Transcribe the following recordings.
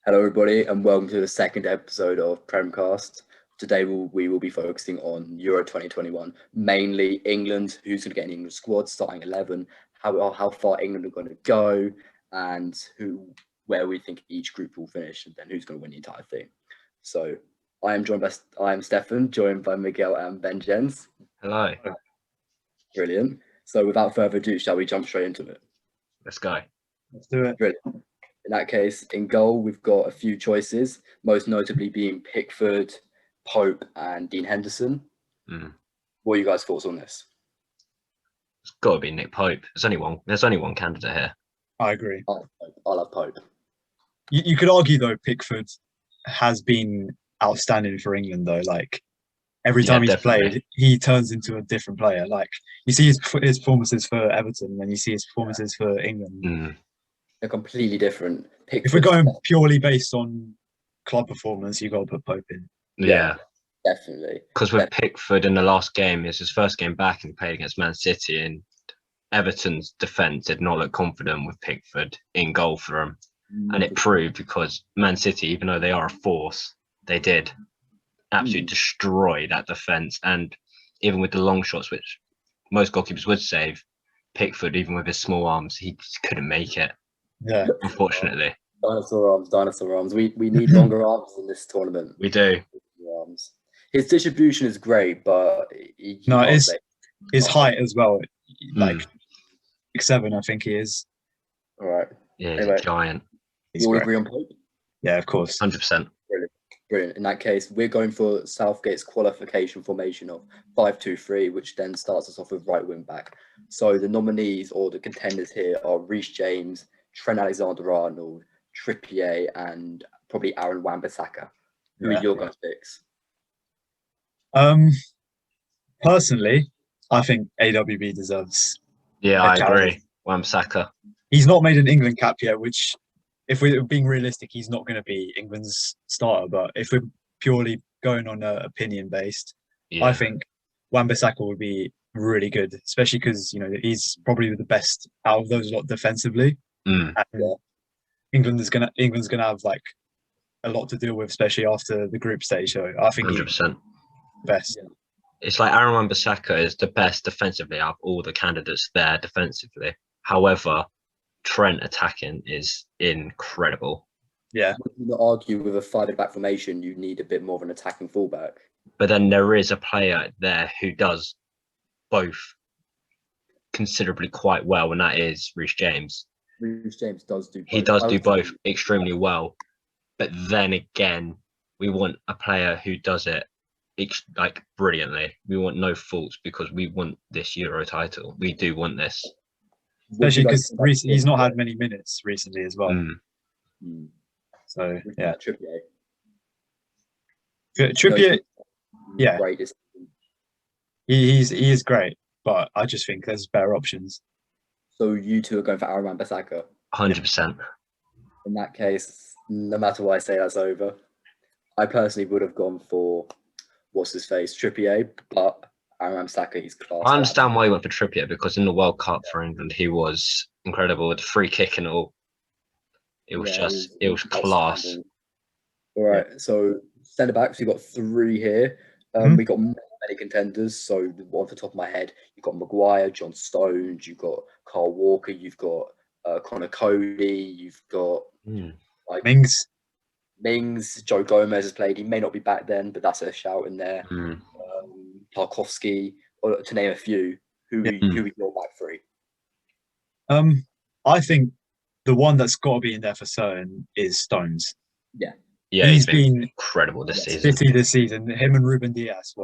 Hello, everybody, and welcome to the second episode of Premcast. Today, we will be focusing on Euro 2021, mainly England, who's going to get an England squad, starting 11, how far England are going to go, and where we think each group will finish, and then who's going to win the entire thing. So, I am Stefan, joined by Miguel and Ben Jens. Hello. Brilliant. So, without further ado, shall we jump straight into it? Let's go. Let's do it. Brilliant. In that case, in goal, we've got a few choices, most notably being Pickford, Pope, and Dean Henderson. What are you guys' thoughts on this? It's got to be Nick Pope. There's only one candidate here. I agree. I love Pope. You could argue though, Pickford has been outstanding for England though. Like every time he's definitely played, he turns into a different player. Like you see his performances for Everton, and you see his performances for England. They're completely different. If we're going purely based on club performance, you got to put Pope in. Yeah, definitely. because with Pickford in the last game, it's his first game back and he played against Man City, and Everton's defence did not look confident with Pickford in goal for them. And it proved, because Man City, even though they are a force, they did absolutely destroy that defence. And even with the long shots, which most goalkeepers would save, Pickford, even with his small arms, he just couldn't make it. Yeah, unfortunately. Dinosaur arms. We need longer arms in this tournament. We do. His distribution is great, but his height as well. Like 6'7", I think he is. All right. Yeah, he's a giant. You all agree on Pope? Yeah, of course. 100%. Brilliant. In that case, we're going for Southgate's qualification formation of 5-2-3, which then starts us off with right wing back. So the nominees or the contenders here are Reece James, Trent Alexander-Arnold, Trippier, and probably Aaron Wan-Bissaka. Who are your guys' picks? Personally, I think AWB deserves. Yeah, I agree. Wan-Bissaka. He's not made an England cap yet, which, if we're being realistic, he's not going to be England's starter. But if we're purely going on opinion based, I think Wan-Bissaka would be really good, especially because he's probably the best out of those lot defensively. And England's gonna have like a lot to deal with, especially after the group stage. So I think 100%. Best. Yeah. It's like Aaron Wan-Bissaka is the best defensively out of all the candidates there defensively. However, Trent attacking is incredible. Yeah. You can argue with a 5-back formation, you need a bit more of an attacking fullback. But then there is a player there who does both considerably quite well, and that is Reece James. Reece James does do both. He does do both extremely well. But then again, we want a player who does it like brilliantly. We want no faults because we want this Euro title. We do want this. Especially because he's not had many minutes recently as well. So yeah, Trippier, yeah, he is great, but I just think there's better options. So you two are going for Aaron Wan-Bissaka? 100%. In that case, no matter what I say, that's over. I personally would have gone for Trippier, but Aaron Wan-Bissaka, he's class. I understand why he went for Trippier, because in the World Cup for England, he was incredible with the free kick and all. It was it was class. All right, so centre backs, we've got 3 here. We got many contenders. So off the top of my head, you've got Maguire, John Stones, you've got Carl Walker, you've got Connor Cody, you've got Mings, Joe Gomez has played. He may not be back then, but that's a shout in there. Tarkowski, to name a few. Who are your back 3? I think the one that's got to be in there for certain is Stones. Yeah, he's been incredible this season. Him and Ruben Dias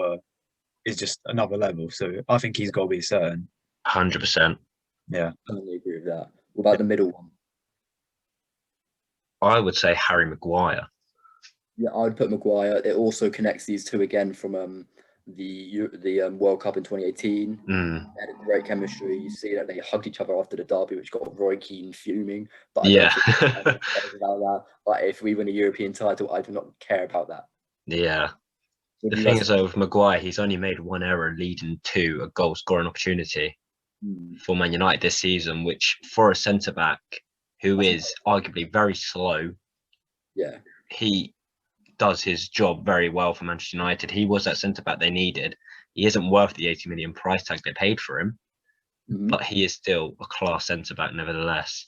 is just another level. So I think he's got to be certain. 100%. Yeah, I totally agree with that. What about the middle one? I would say Harry Maguire. Yeah, I would put Maguire. It also connects these two again from the World Cup in 2018. They had a great chemistry. You see that they hugged each other after the derby, which got Roy Keane fuming. But I don't think about that. But if we win a European title, I do not care about that. Yeah. The thing is, though, with Maguire, he's only made one error leading to a goal scoring opportunity for Man United this season, which for a centre back who is arguably very slow, Yeah. He does his job very well for Manchester United. He was that centre-back they needed. He isn't worth the 80 million price tag they paid for him, but he is still a class centre-back nevertheless.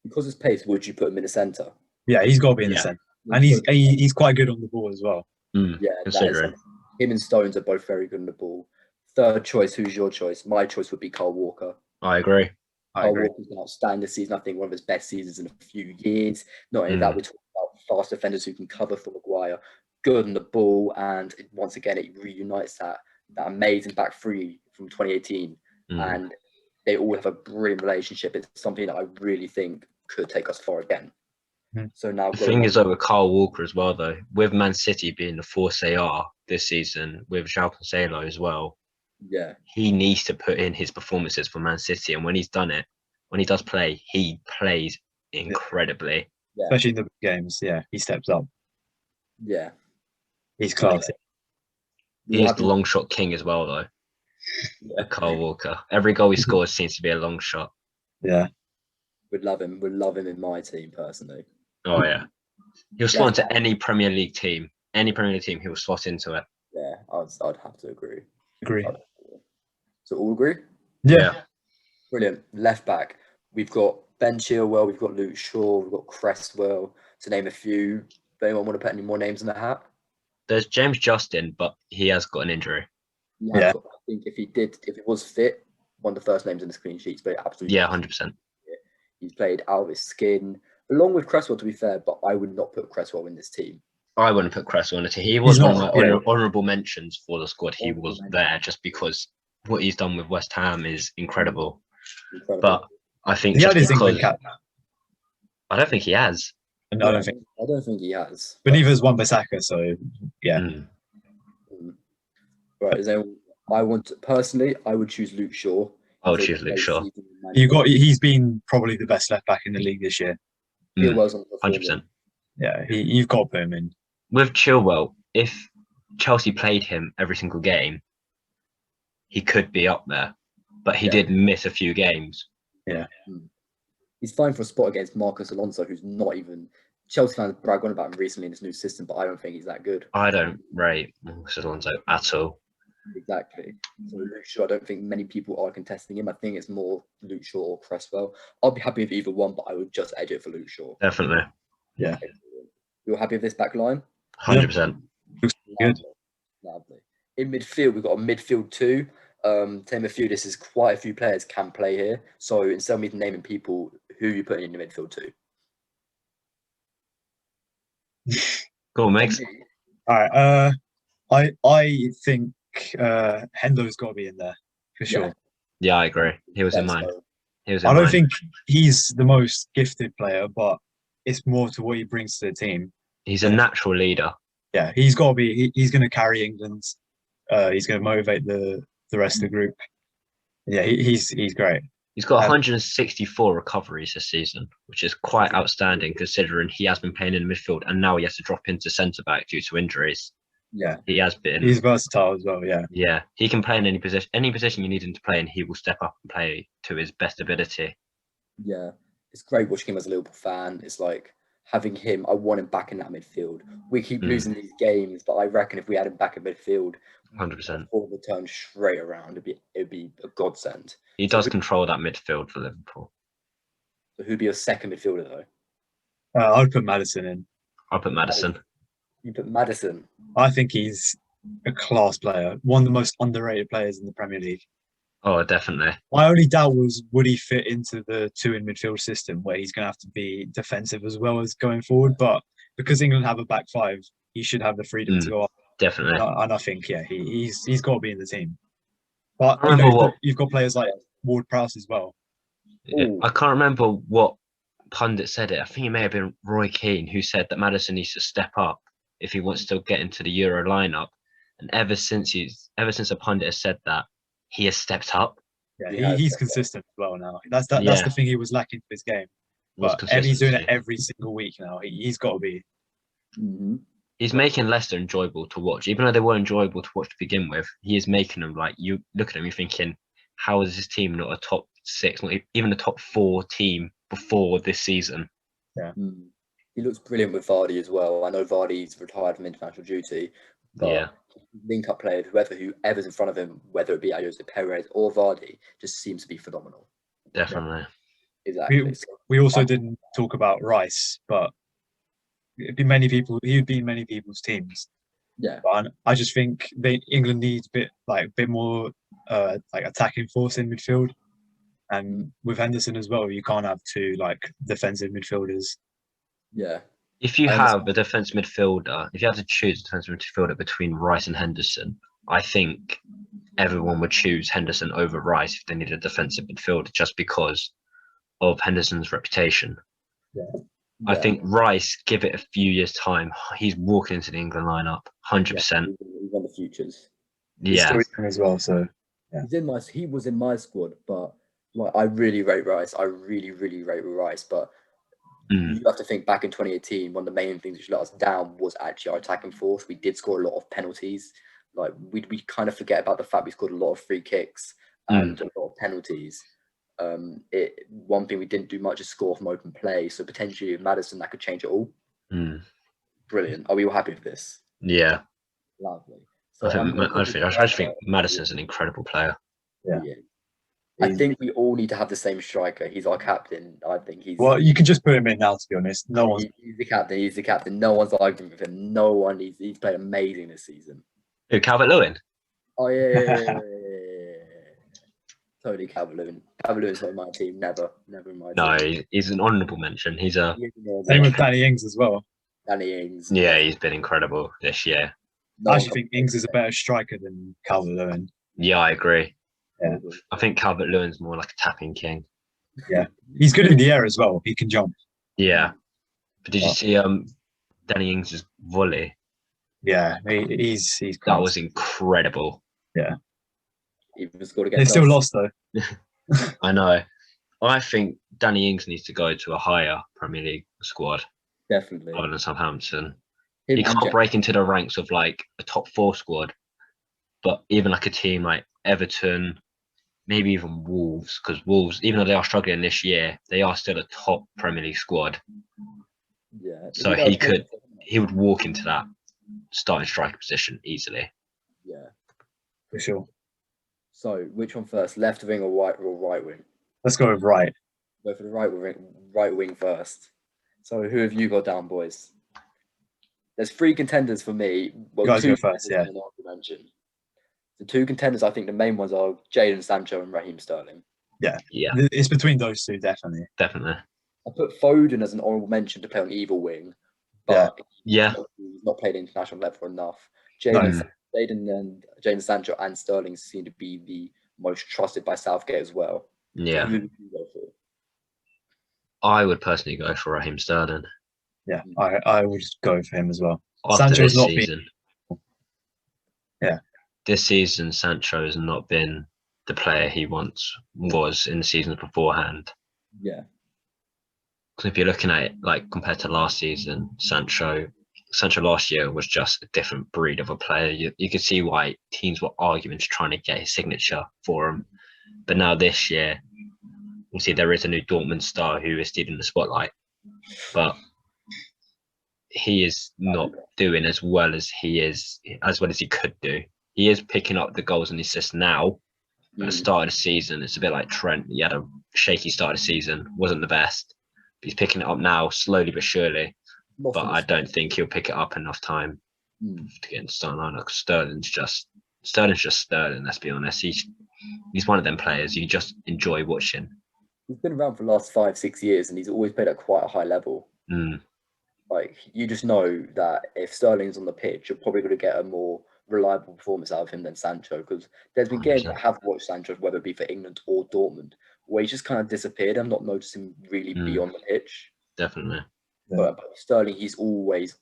Because his pace, would you put him in the centre? Yeah, he's got to be in the centre. And he's quite good on the ball as well. Yeah, considering. Him and Stones are both very good on the ball. Third choice, who's your choice? My choice would be Carl Walker. I agree. Carl Walker's been outstanding this season. I think one of his best seasons in a few years. Not only that, we're talking about fast defenders who can cover for Maguire, good on the ball, and once again, it reunites that amazing back three from 2018. And they all have a brilliant relationship. It's something that I really think could take us far again. So now the thing is with Carl Walker as well, though, with Man City being the force they are this season, with João Cancelo as well. Yeah, he needs to put in his performances for Man City, and when he's done it, when he does play, he plays incredibly. Yeah. Especially in the games, he steps up. Yeah, he's classy. He is the long shot king as well, though. Yeah. Carl Walker. Every goal he scores seems to be a long shot. Yeah, would love him. Would love him in my team personally. Oh yeah, he'll slot into any Premier League team. Any Premier League team, he'll slot into it. Yeah, I'd have to agree. So all agree? Yeah. Brilliant. Left back, we've got Ben Chilwell, we've got Luke Shaw, we've got Cresswell, to name a few. Does anyone want to put any more names in the hat? There's James Justin, but he has got an injury. Yeah. I think if he was fit, one of the first names in the clean sheets, but absolutely. Yeah, 100%. He's played out of his skin, along with Cresswell, to be fair, but I would not put Cresswell in this team. I wouldn't put Cresswell in the team. He was one of my honourable mentions for the squad. He was there just because what he's done with West Ham is incredible. But I think he had his England cap. I don't think he has. No, I don't think he has. But neither has Wan-Bissaka, so yeah. Right, personally, I would choose Luke Shaw. I would choose Luke Shaw. He's been probably the best left back in the league this year. He was on 100%. Yeah, you've got to put him in. With Chilwell, if Chelsea played him every single game, he could be up there. But he did miss a few games. Yeah. He's fine for a spot against Marcus Alonso, who's not even... Chelsea fans brag on about him recently in his new system, but I don't think he's that good. I don't rate Marcus Alonso at all. Exactly. So Luke Shaw, I don't think many people are contesting him. I think it's more Luke Shaw or Cresswell. I'll be happy with either one, but I would just edge it for Luke Shaw. Definitely. Yeah. You're happy with this back line? 100%. Looks good. Lovely. In midfield, we've got a midfield two. Name a few. This is quite a few players can play here. So instead of me naming people, who are you putting in the midfield two? Go on, Megs. All right. I think Hendo's got to be in there for sure. Yeah, I agree. He was in mine. I don't think he's the most gifted player, but it's more to what he brings to the team. He's a natural leader. Yeah, he's got to be. He's going to carry England. He's going to motivate the rest of the group. Yeah, he's great. He's got 164 recoveries this season, which is quite outstanding considering he has been playing in the midfield and now he has to drop into centre back due to injuries. Yeah, he has been. He's versatile as well. Yeah. Yeah, he can play in any position. Any position you need him to play in, he will step up and play to his best ability. Yeah, it's great watching him as a Liverpool fan. It's like having him. I want him back in that midfield. We keep losing these games, but I reckon if we had him back in midfield, 100%, all the turn straight around. It'd be a godsend. He does control that midfield for Liverpool. So who'd be your second midfielder though? I'd put Maddison in. I'll put Maddison. You put Maddison. I think he's a class player, one of the most underrated players in the Premier League. Oh, definitely. My only doubt was, would he fit into the two in midfield system where he's going to have to be defensive as well as going forward? But because England have a back five, he should have the freedom to go up. Definitely. And I think, he's got to be in the team. But you've got players like Ward-Prowse as well. Yeah. I can't remember what pundit said it. I think it may have been Roy Keane who said that Maddison needs to step up if he wants to get into the Euro lineup. And ever since a pundit has said that, he has stepped up. Yeah, he's consistent as well now. That's the thing he was lacking for his game. But he's doing it every single week now. He's got to be. Mm-hmm. He's making Leicester enjoyable to watch. Even though they were enjoyable to watch to begin with, he is making them like, you look at him, you're thinking, how is this team not a top 6, not even a top 4 team before this season? Yeah. He looks brilliant with Vardy as well. I know Vardy's retired from international duty, but Yeah. link-up players, whoever's in front of him, whether it be Jose Perez or Vardy, just seems to be phenomenal. Definitely. Exactly. We also didn't talk about Rice, but it'd be many people. He would be in many people's teams. Yeah. But I just think England needs a bit more like attacking force in midfield, and with Henderson as well, you can't have two like defensive midfielders. Yeah. If you have a defence midfielder, if you had to choose a defence midfielder between Rice and Henderson, I think everyone would choose Henderson over Rice if they needed a defensive midfielder, just because of Henderson's reputation. Yeah. I think Rice, give it a few years' time, he's walking into the England lineup, 100%. He's one of the futures. Yeah, He's still young as well, so yeah. He was in my squad, but like I really rate Rice. I really rate Rice, but you have to think back in 2018, one of the main things which let us down was actually our attacking force. We did score a lot of penalties. Like we kind of forget about the fact we scored a lot of free kicks and a lot of penalties. One thing we didn't do much is score from open play. So potentially with Maddison, that could change it all. Brilliant. Are we all happy with this? Yeah. Lovely. So I just think Maddison's an incredible player. Yeah. I think we all need to have the same striker. He's our captain. I think he's. Well, you can just put him in now. To be honest, He's the captain. He's the captain. No one's arguing with him. No one. He's played amazing this season. Who, Calvert-Lewin? Oh yeah. Totally Calvert-Lewin. Calvert-Lewin's not in my team. Never in my team. No, he's an honourable mention. He's a same with Danny Ings as well. Danny Ings. Yeah, he's been incredible this year. I actually think Ings is a better striker than Calvert-Lewin. Yeah, I agree. Yeah. I think Calvert-Lewin's more like a tapping king. Yeah, he's good in the air as well. He can jump. Yeah, but did you see Danny Ings' volley? Yeah, he's that was incredible. Yeah, he scored against. They still lost though. I know. I think Danny Ings needs to go to a higher Premier League squad. Definitely. Other than Southampton, he can't break into the ranks of like a top 4 squad, but even like a team like Everton, maybe even Wolves, because Wolves, even though they are struggling this year, they are still a top Premier League squad. Yeah. So he would walk into that starting striker position easily. Yeah. For sure. So which one first? Left wing or right wing? Let's go with right. Go for the right wing first. So who have you got down, boys? There's 3 contenders for me. Well, you guys 2 go first, yeah. The 2 contenders, I think the main ones are Jadon Sancho and Raheem Sterling. Yeah. Yeah. It's between those 2, definitely. Definitely. I put Foden as an honourable mention to play on either wing, but he's not played international level enough. Jadon Sancho and Sterling seem to be the most trusted by Southgate as well. Yeah. So who would you go for? I would personally go for Raheem Sterling. Yeah, I would go for him as well. After Sancho's this not season. Yeah. This season, Sancho has not been the player he once was in the seasons beforehand. Yeah. Because if you're looking at it, like compared to last season, Sancho last year was just a different breed of a player. You could see why teams were arguing to try and get his signature for him. But now this year, you see there is a new Dortmund star who is stealing the spotlight. But he is not doing as well as he could do. He is picking up the goals and assists now. At the start of the season, it's a bit like Trent. He had a shaky start of the season, wasn't the best. But he's picking it up now, slowly but surely. But I don't think he'll pick it up enough time to get into starting lineup. Sterling's just Sterling. Let's be honest. He's one of them players you just enjoy watching. He's been around for the last 5-6 years, and he's always played at quite a high level. Like you just know that if Sterling's on the pitch, you're probably going to get a more reliable performance out of him than Sancho. Because there's been games I have watched Sancho, whether it be for England or Dortmund, where he's just kind of disappeared. I'm not noticing really be on the pitch. Definitely. But Sterling, he's always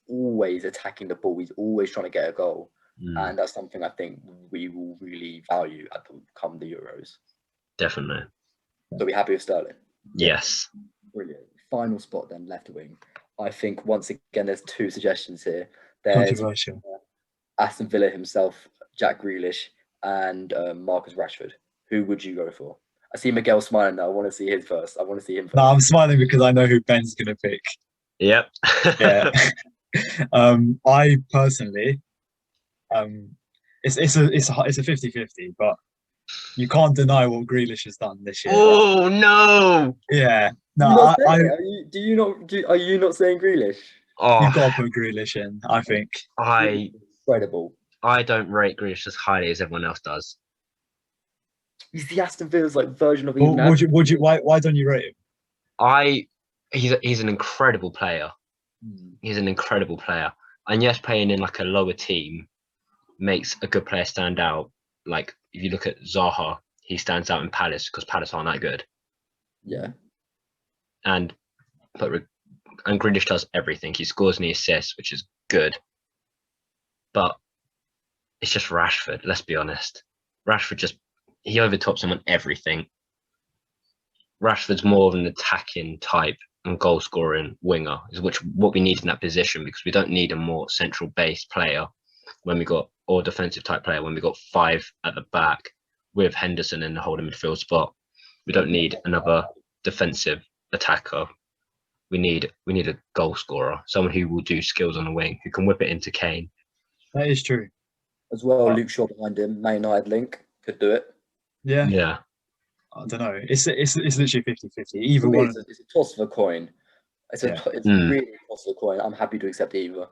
attacking the ball. He's always trying to get a goal. And that's something I think we will really value at come the Euros. Definitely. So we happy with Sterling? Yes. Brilliant. Final spot then, left wing. I think once again there's 2 suggestions here. There's controversial. Aston Villa himself, Jack Grealish, and Marcus Rashford. Who would you go for? I see Miguel smiling now. I want to see his first. I want to see him first. No, I'm smiling because I know who Ben's going to pick. Yep. Yeah. I personally, it's a 50-50, but you can't deny what Grealish has done this year. Oh no! Yeah. You No, not saying it? Are you not saying Grealish? you've got Oh, to put Grealish in, I think. Incredible. I don't rate Grealish as highly as everyone else does. He's the Aston Villa's like version of Well, even. why don't you rate him? He's an incredible player. He's an incredible player. And yes, playing in like a lower team makes a good player stand out. Like if you look at Zaha, he stands out in Palace because Palace aren't that good. Yeah. And Grealish does everything. He scores and he assists, which is good. But it's just Rashford. Let's be honest. Rashford he overtops him on everything. Rashford's more of an attacking type and goal scoring winger, is what we need in that position, because we don't need a more central based player or defensive type player when we got 5 at the back with Henderson in the holding midfield spot. We don't need another defensive attacker. We need a goal scorer, someone who will do skills on the wing, who can whip it into Kane. That is true. As well, Luke Shaw behind him, Man United link, could do it. Yeah. I don't know. It's literally 50-50. Either one. It's a toss of a coin. It's really a toss of a coin. I'm happy to accept either.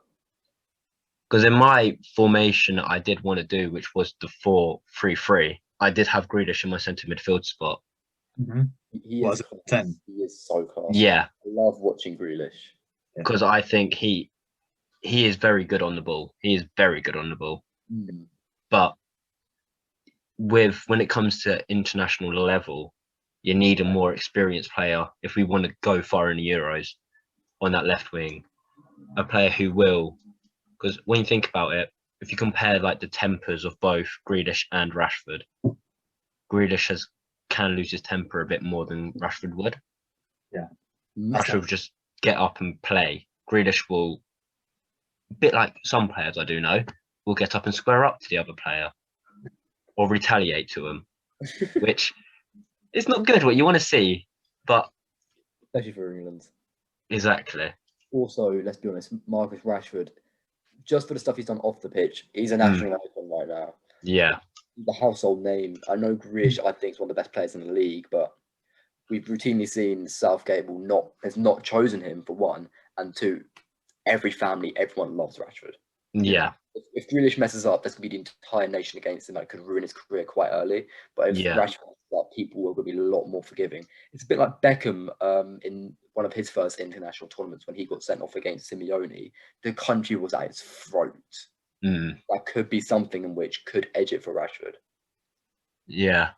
Because in my formation that I did want to do, which was the 4-3-3, I did have Grealish in my centre midfield spot. Mm-hmm. He is 10. He is so class. Yeah. I love watching Grealish. Because I think he is very good on the ball. He is very good on the ball. But when it comes to international level, you need a more experienced player if we want to go far in the Euros on that left wing. A player who will, because when you think about it, if you compare like the tempers of both Grealish and Rashford, Grealish can lose his temper a bit more than Rashford would. Yeah. Rashford will just get up and play. Grealish will, a bit like some players I do know, will get up and square up to the other player or retaliate to him, which is not good, what you want to see, but especially for England. Exactly. Also, let's be honest, Marcus Rashford, just for the stuff he's done off the pitch, he's a national icon right now. Yeah. He's a household name. I know Grealish, I think, is one of the best players in the league, but we've routinely seen Southgate has not chosen him, for one, and two, everyone loves Rashford. Yeah. If Grealish messes up, there's going to be the entire nation against him. That could ruin his career quite early. But if Rashford messes up, people will be a lot more forgiving. It's a bit like Beckham in one of his first international tournaments when he got sent off against Simeone. The country was at his throat. That could be something in which could edge it for Rashford. Yeah.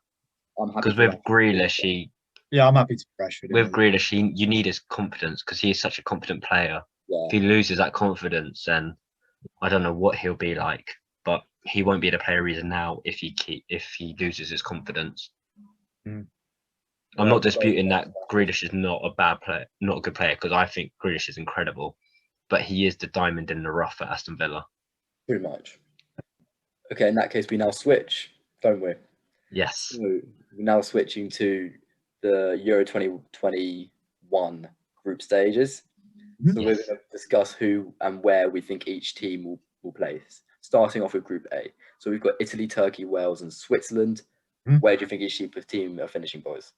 Because with Grealish, I'm happy to Rashford. With Grealish, you need his confidence, because he is such a competent player. Yeah. If he loses that confidence, then I don't know what he'll be like, but he won't be the player he is now if he loses his confidence. I'm not disputing that Grealish is not a bad player, not a good player, because I think Grealish is incredible, but he is the diamond in the rough at Aston Villa. Pretty much. Okay, in that case, we now switch, don't we? Yes. So we're now switching to the Euro 2021 group stages. So we're going to discuss who and where we think each team will place. Starting off with Group A. So we've got Italy, Turkey, Wales, and Switzerland. Where do you think each team are finishing, boys?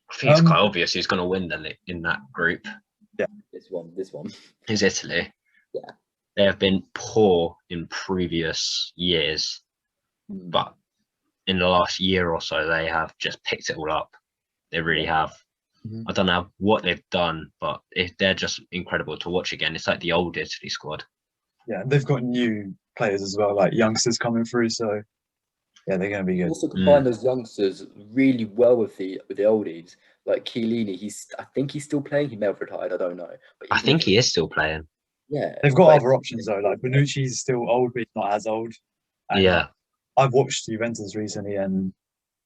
I think it's quite obvious who's going to win in that group. Yeah. This one. Is Italy. Yeah. They have been poor in previous years, but in the last year or so, they have just picked it all up. They really have. I don't know what they've done, but they're just incredible to watch again. It's like the old Italy squad. Yeah, they've got new players as well, like youngsters coming through. So yeah, they're going to be good. Also combine those youngsters really well with the oldies. Like Chiellini, I think he's still playing. He may have retired. I don't know. But I think he is still playing. Yeah, they've got other options though. Like Bonucci's still old, but he's not as old. And I've watched Juventus recently, and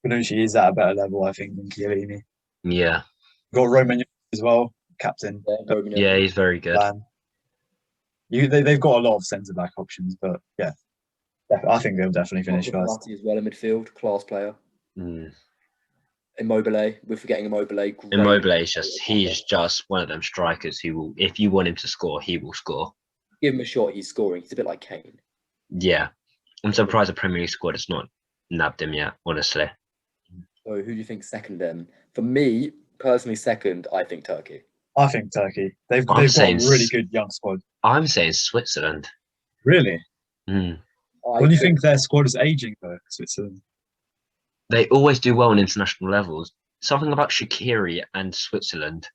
Bonucci is at a better level, I think, than Chiellini. Yeah. Got Roman as well, captain. Yeah, he's very good. They've got a lot of centre back options, but yeah, I think they'll definitely finish first. As well in midfield, class player. Immobile. We're forgetting Immobile. Great. Immobile is he's just one of them strikers who will, if you want him to score, he will score. Give him a shot, he's scoring. He's a bit like Kane. Yeah. I'm surprised the Premier League squad has not nabbed him yet, honestly. So who do you think second then? For me, personally, second, I think Turkey. I think Turkey. They've got a really good young squad. I'm saying Switzerland. Really? Mm. What do you think their squad is aging though, Switzerland? They always do well on international levels. Something about Shaqiri and Switzerland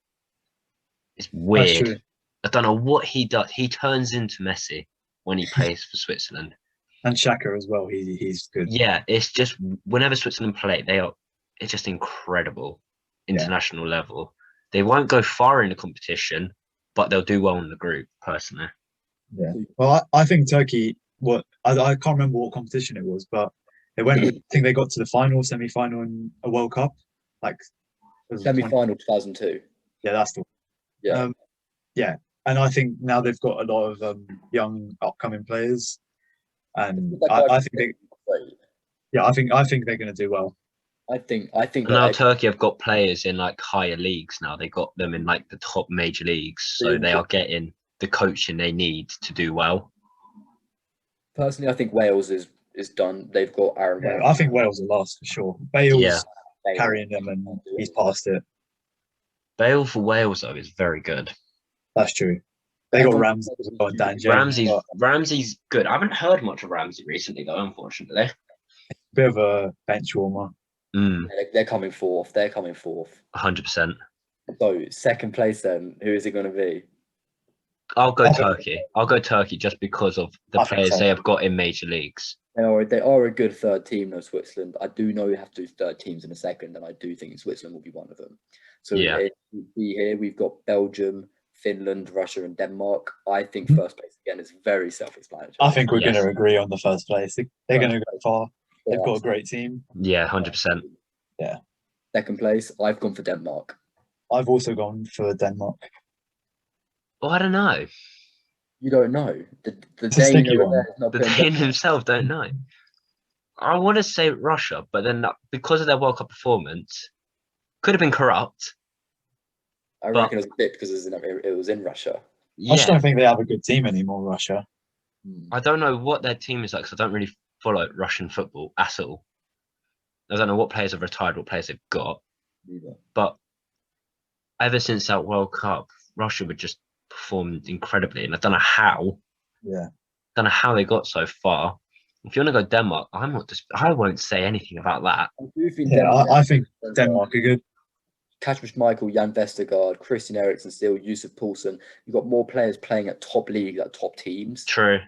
is weird. I don't know what he does. He turns into Messi when he plays for Switzerland. And Xhaka as well. He's good. Yeah, it's just whenever Switzerland play, it's just incredible international level. They won't go far in the competition, but they'll do well in the group, personally. Yeah. Well, I think Turkey. I can't remember what competition it was, but they went. I think they got to the semi-final in a World Cup, like semi-final 2002. Yeah, that's the one. Yeah. And I think now they've got a lot of young upcoming players, and I think I think they're going to do well. I think now Turkey have got players in like higher leagues now. They got them in like the top major leagues, so they are getting the coaching they need to do well. Personally, I think Wales is done. They've got Aaron. Yeah, I think Wales are last for sure. Bale's carrying them, and he's past it. Bale for Wales though is very good. That's true. They got Ramsey as well, and Dan James. Ramsey's good. I haven't heard much of Ramsey recently though, unfortunately. Bit of a bench warmer. They're coming fourth. 100%. So second place then, who is it going to be? I'll go Turkey. I'll go Turkey just because of the players they have got in major leagues. They are a good third team, though, Switzerland. I do know you have to do third teams in a second, and I do think Switzerland will be one of them. So here we've got Belgium, Finland, Russia, and Denmark. I think first place again is very self-explanatory. I think we're going to agree on the first place. They're going to go far. They've got a great team. Yeah, 100%. Yeah. Second place, I've gone for Denmark. I've also gone for Denmark. Well, I don't know. You don't know. The Dane the Dane himself don't know. I want to say Russia, but then because of their World Cup performance, could have been corrupt. I reckon it was a bit because it was in Russia. Yeah. I just don't think they have a good team anymore, Russia. I don't know what their team is like, because I don't really follow Russian football at all. I don't know what players have retired, what players they've got. Either. But ever since that World Cup, Russia would just perform incredibly, and I don't know how. Yeah. I don't know how they got so far. If you want to go Denmark, I won't say anything about that. I think Denmark are good. Kasper Schmeichel, Jan Vestergaard, Christian Eriksen, still Yusuf Poulsen. You've got more players playing at top leagues, at top teams. True.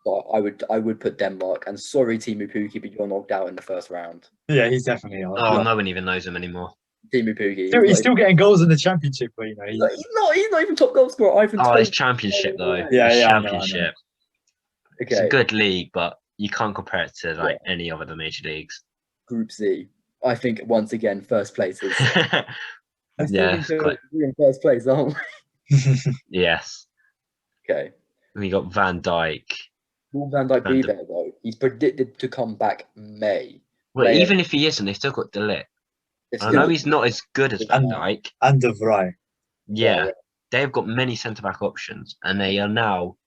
But I would put Denmark. And sorry, Teemu Pukki, but you're knocked out in the first round. Yeah, he's definitely out. Oh, no one even knows him anymore. Teemu Pukki. He's still getting goals in the championship, but you know he's not even top goal scorer. It's championship though. Championship. Okay. It's a good league, but you can't compare it to like any of the major leagues. Group C. I think once again, first place is. Yeah, we're in first place, aren't we? Yes. Okay. We got Van Dijk. Will Van Dijk be there though? He's predicted to come back May. Well, even if he isn't, they've still got De Ligt. I know he's not as good as Van Dijk. And De Vrij. Yeah, they've got many centre-back options, and they are now,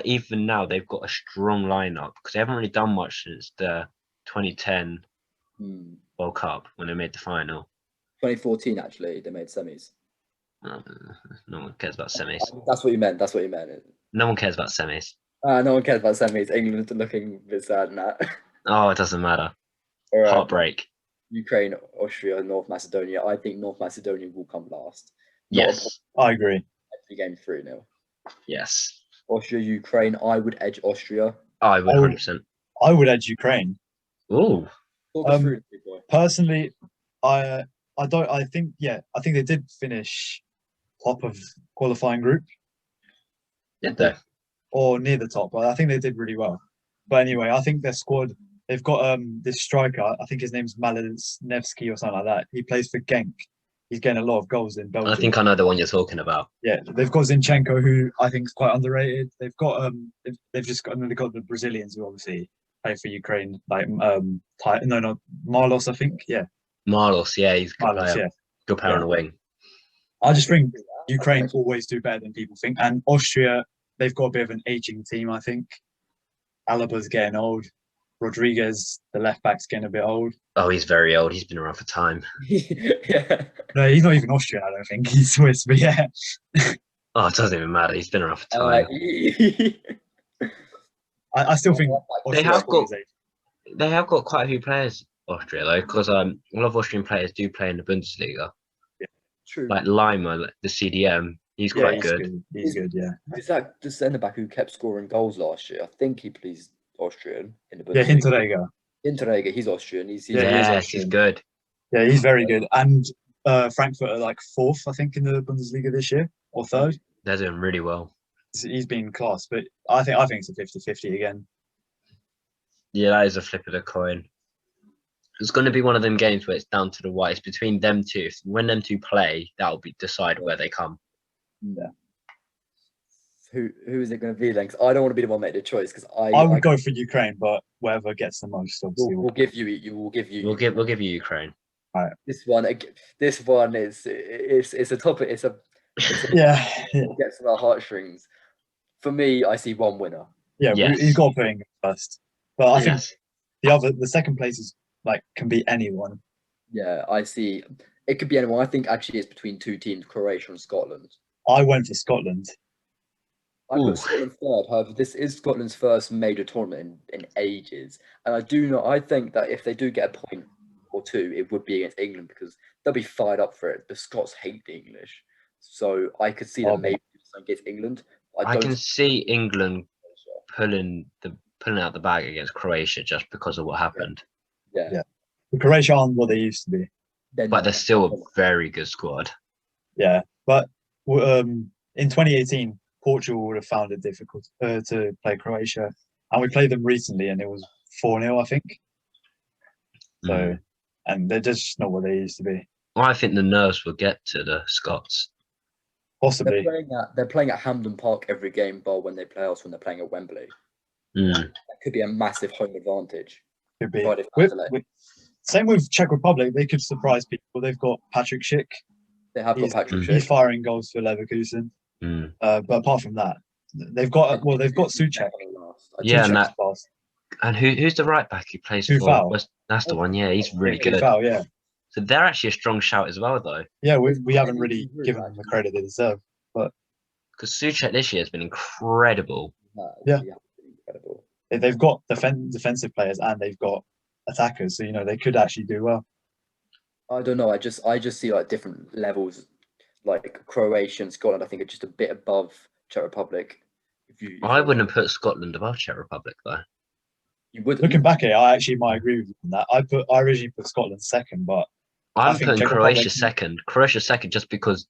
even now, they've got a strong lineup because they haven't really done much since the 2010 World Cup when they made the final. 2014, actually, they made semis. No one cares about semis. That's what you meant. No one cares about semis. No one cares about semis. England are looking a bit sad in that. Oh, it doesn't matter. Right. Heartbreak. Ukraine, Austria, North Macedonia. I think North Macedonia will come last. Yes, I agree. Game 3-0. Yes. Austria, Ukraine. I would edge Austria. I would 100%. I would edge Ukraine. Ooh. Personally, I think they did finish top of qualifying group. Did they? Or near the top, but I think they did really well. But anyway, I think their squad, they've got this striker, I think his name's Malesnevsky or something like that. He plays for Genk. He's getting a lot of goals in Belgium. I think I know the one you're talking about. Yeah, they've got Zinchenko, who I think is quite underrated. They've got they've got the Brazilians who obviously play for Ukraine, Marlos, I think. Yeah. Marlos, yeah, he's a good Marlos, player. yeah. Good player on the wing. I just think Ukraine always do better than people think. And Austria, they've got a bit of an aging team, I think. Alaba's getting old. Rodriguez, the left back's getting a bit old. Oh, he's very old. He's been around for time. Yeah. No, he's not even Austrian, I don't think. He's Swiss, but yeah. Oh, it doesn't even matter. He's been around for time. I still think They Austria's have got his age. they have got quite a few players, Austria, though, because a lot of Austrian players do play in the Bundesliga. True. Like Lima, the CDM, he's quite good. He's good, yeah. Is that the centre back who kept scoring goals last year? I think he plays Austrian in the Yeah, Bundesliga. Hinteregger. He's Austrian. He's Yeah, he is Yes, Austrian. he's good. Yeah, he's very good. And Frankfurt are like 4th, I think, in the Bundesliga this year, or 3rd. They're doing really well. He's been class, but I think it's a 50-50 again. Yeah, that is a flip of the coin. It's going to be one of them games where it's down to the wire. It's between them two. When them two play, that'll decide where they come. Yeah. Who is it going to be then? 'Cause I don't want to be the one making the choice. Because I would go for Ukraine, but whoever gets the most, obviously. We'll give you. We'll give you. We'll give you Ukraine. All right. This one is it's a topic. It's a Yeah. it gets to our heartstrings. For me, I see one winner. Yeah, Yes. he's got to put in first. But I think Yes. the second place is can be anyone. Yeah, I see. It could be anyone. I think actually it's between two teams, Croatia and Scotland. I went for Scotland. I put Scotland third. However, this is Scotland's first major tournament in ages, and I think that if they do get a point or two, it would be against England because they'll be fired up for it. The Scots hate the English, so I could see them maybe against England. I can see England pulling out the bag against Croatia just because of what happened. Yeah. Croatia aren't what they used to be. But they're still a very good squad. Yeah, but in 2018, Portugal would have found it difficult to play Croatia, and we played them recently, and it was 4-0, I think. So, and they're just not what they used to be. I think the nerves will get to the Scots. Possibly. They're playing at Hampden Park every game, but when they play us, when they're playing at Wembley, that could be a massive home advantage. Could be. Same with Czech Republic. They could surprise people. They've got Patrick Schick. They have got Patrick Schick. He's firing goals for Leverkusen. But apart from that, they've got Souček. Yeah, and who's the right back who plays for? That's the one. Yeah, he's really good. Yeah. So they're actually a strong shout as well, though. Yeah, we haven't really given them the credit they deserve, but because Souček this year has been incredible. Yeah, incredible. They've got defensive players and they've got attackers, so they could actually do well. I don't know. I just see like different levels, like Croatia and Scotland. I think are just a bit above Czech Republic. I wouldn't have put Scotland above Czech Republic though. You would. Looking back at it, I actually might agree with you on that. I originally put Scotland second, but I'm putting Croatia second. Croatia second just because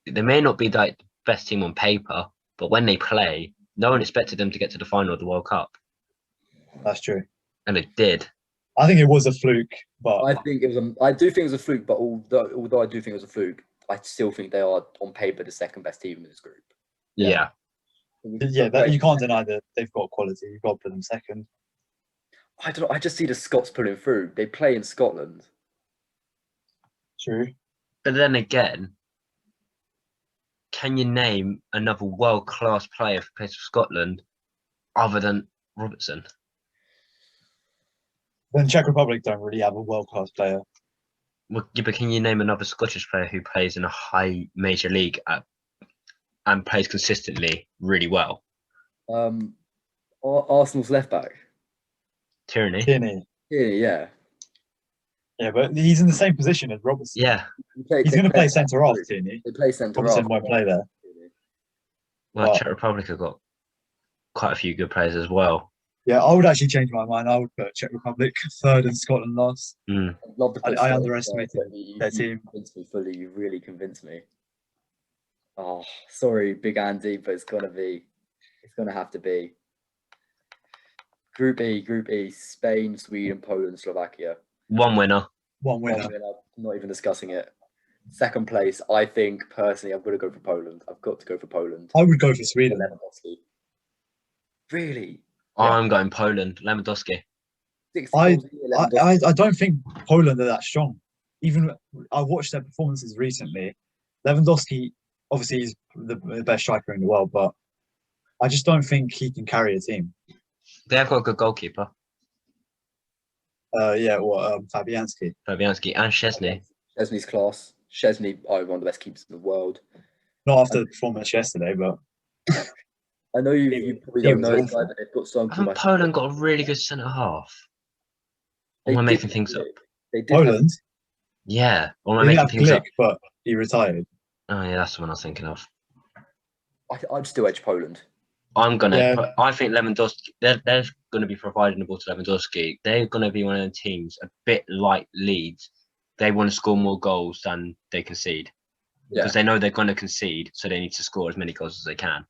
they may not be like the best team on paper, but when they play, no one expected them to get to the final of the World Cup. That's true. And it did. I think it was a fluke, but I do think it was a fluke. But although I do think it was a fluke, I still think they are on paper the second best team in this group. Yeah. Yeah, you can't deny that they've got quality. You've got to put them second. I don't know. I just see the Scots pulling through. They play in Scotland. True. But then again, can you name another world-class player who plays for Scotland other than Robertson? Then Czech Republic don't really have a world-class player. Well, yeah, but can you name another Scottish player who plays in a high major league and plays consistently really well? Arsenal's left back. Tierney, yeah. Yeah, but he's in the same position as Robertson. Yeah. He's going to play centre-half, Tierney. They play centre-half. Robertson won't play there. Well, Czech Republic have got quite a few good players as well. Yeah, I would actually change my mind. I would put Czech Republic third and Scotland last. I underestimated their team. You convinced me fully. You really convinced me. Oh, sorry, Big Andy, but it's going to have to be. Group E, Spain, Sweden, Poland, Slovakia. One winner. One winner. I'm not even discussing it. Second place, I think, personally, I'm going to go for Poland. I've got to go for Poland. I would go for Sweden. Lewandowski. Really? I'm going Poland. Lewandowski. I don't think Poland are that strong. even I watched their performances recently. Lewandowski, obviously, he's the best striker in the world, but I just don't think he can carry a team. They have got a good goalkeeper, Fabianski. Fabianski and Szczesny. Szczesny's class. Szczesny are one of the best keepers in the world. Not after the performance yesterday, but I know you probably he don't was know, awful. but they've got some. Haven't Poland got a really good centre half? Or am I They making did- things up? They did Poland, Yeah, or am I they did making have things Glick, up? but he retired. Oh yeah, that's the one I was thinking of. I'd still edge Poland. Yeah. I think Lewandowski. They're going to be providing the ball to Lewandowski. They're going to be one of the teams a bit like Leeds. They want to score more goals than they concede Yeah. because they know they're going to concede, so they need to score as many goals as they can.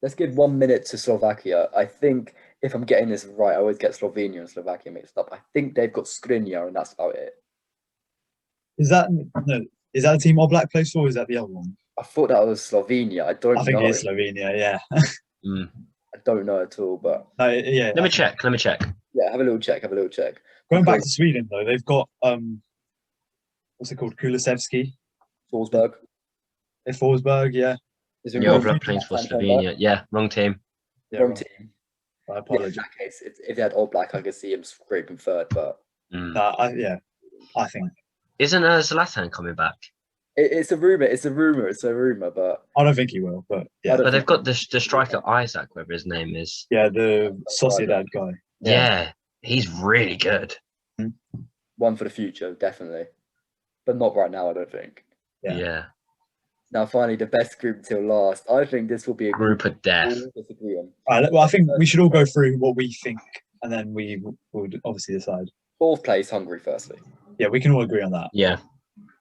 Let's give 1 minute to Slovakia. I think if I'm getting this right, I always get Slovenia and Slovakia mixed up. I think they've got Skriniar, and that's about it. Is that a team All Black plays for, or is that the other one? I thought that was Slovenia. I don't I think know. it is Slovenia, yeah. I don't know at all, but Yeah. Let me check. yeah, have a little check. Going back to Sweden though, they've got what's it called? Kulusevski. Forsberg. Forsberg, yeah. Is it Your wrong? blood plays for Slovenia. Yeah, wrong team. Yeah, Wrong right. team. I Yeah, in apologize. that case, if they had All Black, I could see him scraping third, but I think. Isn't Zlatan coming back? it's a rumor, but I don't think he will, but yeah. don't But they've think- got the striker Isaac, whatever his name is. Yeah, the Sociedad guy. Yeah, he's really good. one for the future, definitely, but not right now. I don't think. Yeah. Now, finally, the best group until last. I think this will be a Group of death. we'll disagree on. All right, well, I think we should all go through what we think, and then we will obviously decide. Fourth place, Hungary. Firstly, Yeah, we can all agree on that. Yeah,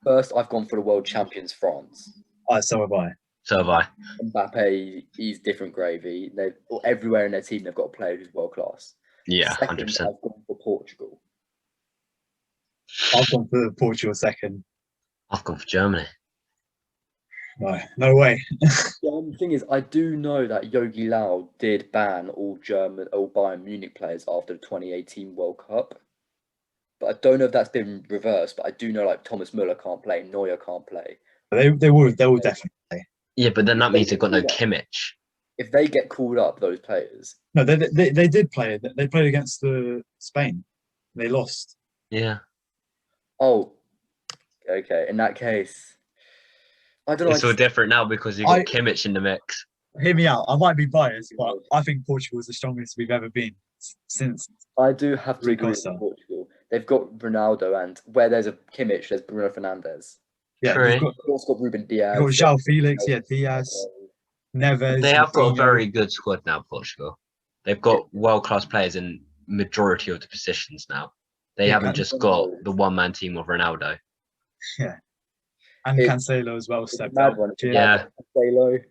first, I've gone for the world champions, France. So have I. so have I. Mbappe, he's different gravy. They've everywhere in their team they've got a player who's world class. Yeah, Second, 100%. I've gone for Portugal. I've gone for Portugal second. I've gone for Germany. No way. The thing is, I do know that Yogi Lau did ban all Bayern Munich players after the 2018 World Cup. But I don't know if that's been reversed. But I do know like Thomas Müller can't play, Neuer can't play. They will definitely play. Yeah, but then that means they've got no Kimmich. If they get called up, those players. No, they did play. They played against Spain. They lost. Yeah. Oh, okay. In that case, I don't know. It's all different now because you've got Kimmich in the mix. Hear me out. I might be biased, but I think Portugal is the strongest we've ever been since. I do have to agree with Costa. Portugal. They've got Ronaldo, and where there's a Kimmich, there's Bruno Fernandes. Yeah, True. they've They've also got Ruben Diaz. got João Felix, Diaz, Neves. They have got a Coutinho. very good squad now, Portugal. They've got world-class players in majority of the positions now. They haven't just got the one-man team of Ronaldo. And Cancelo as well It's a stepped mad up. one. It's a Yeah. mad one. Cancelo.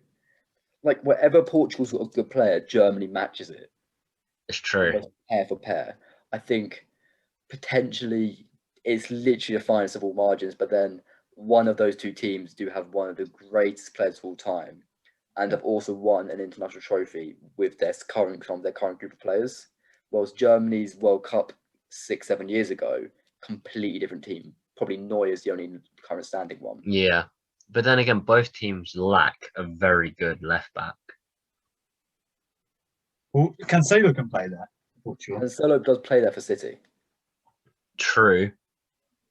Like wherever Portugal's got a good player, Germany matches it. It's true. Almost pair for pair. I think potentially it's literally the finest of all margins, but then one of those two teams do have one of the greatest players of all time, and have also won an international trophy with their current group of players. Whilst Germany's World Cup 6-7 years ago, completely different team. Probably Neuer's the only current standing one. Yeah. But then again, both teams lack a very good left back. Well, Cancelo can play there. Portugal. Cancelo does play there for City. True.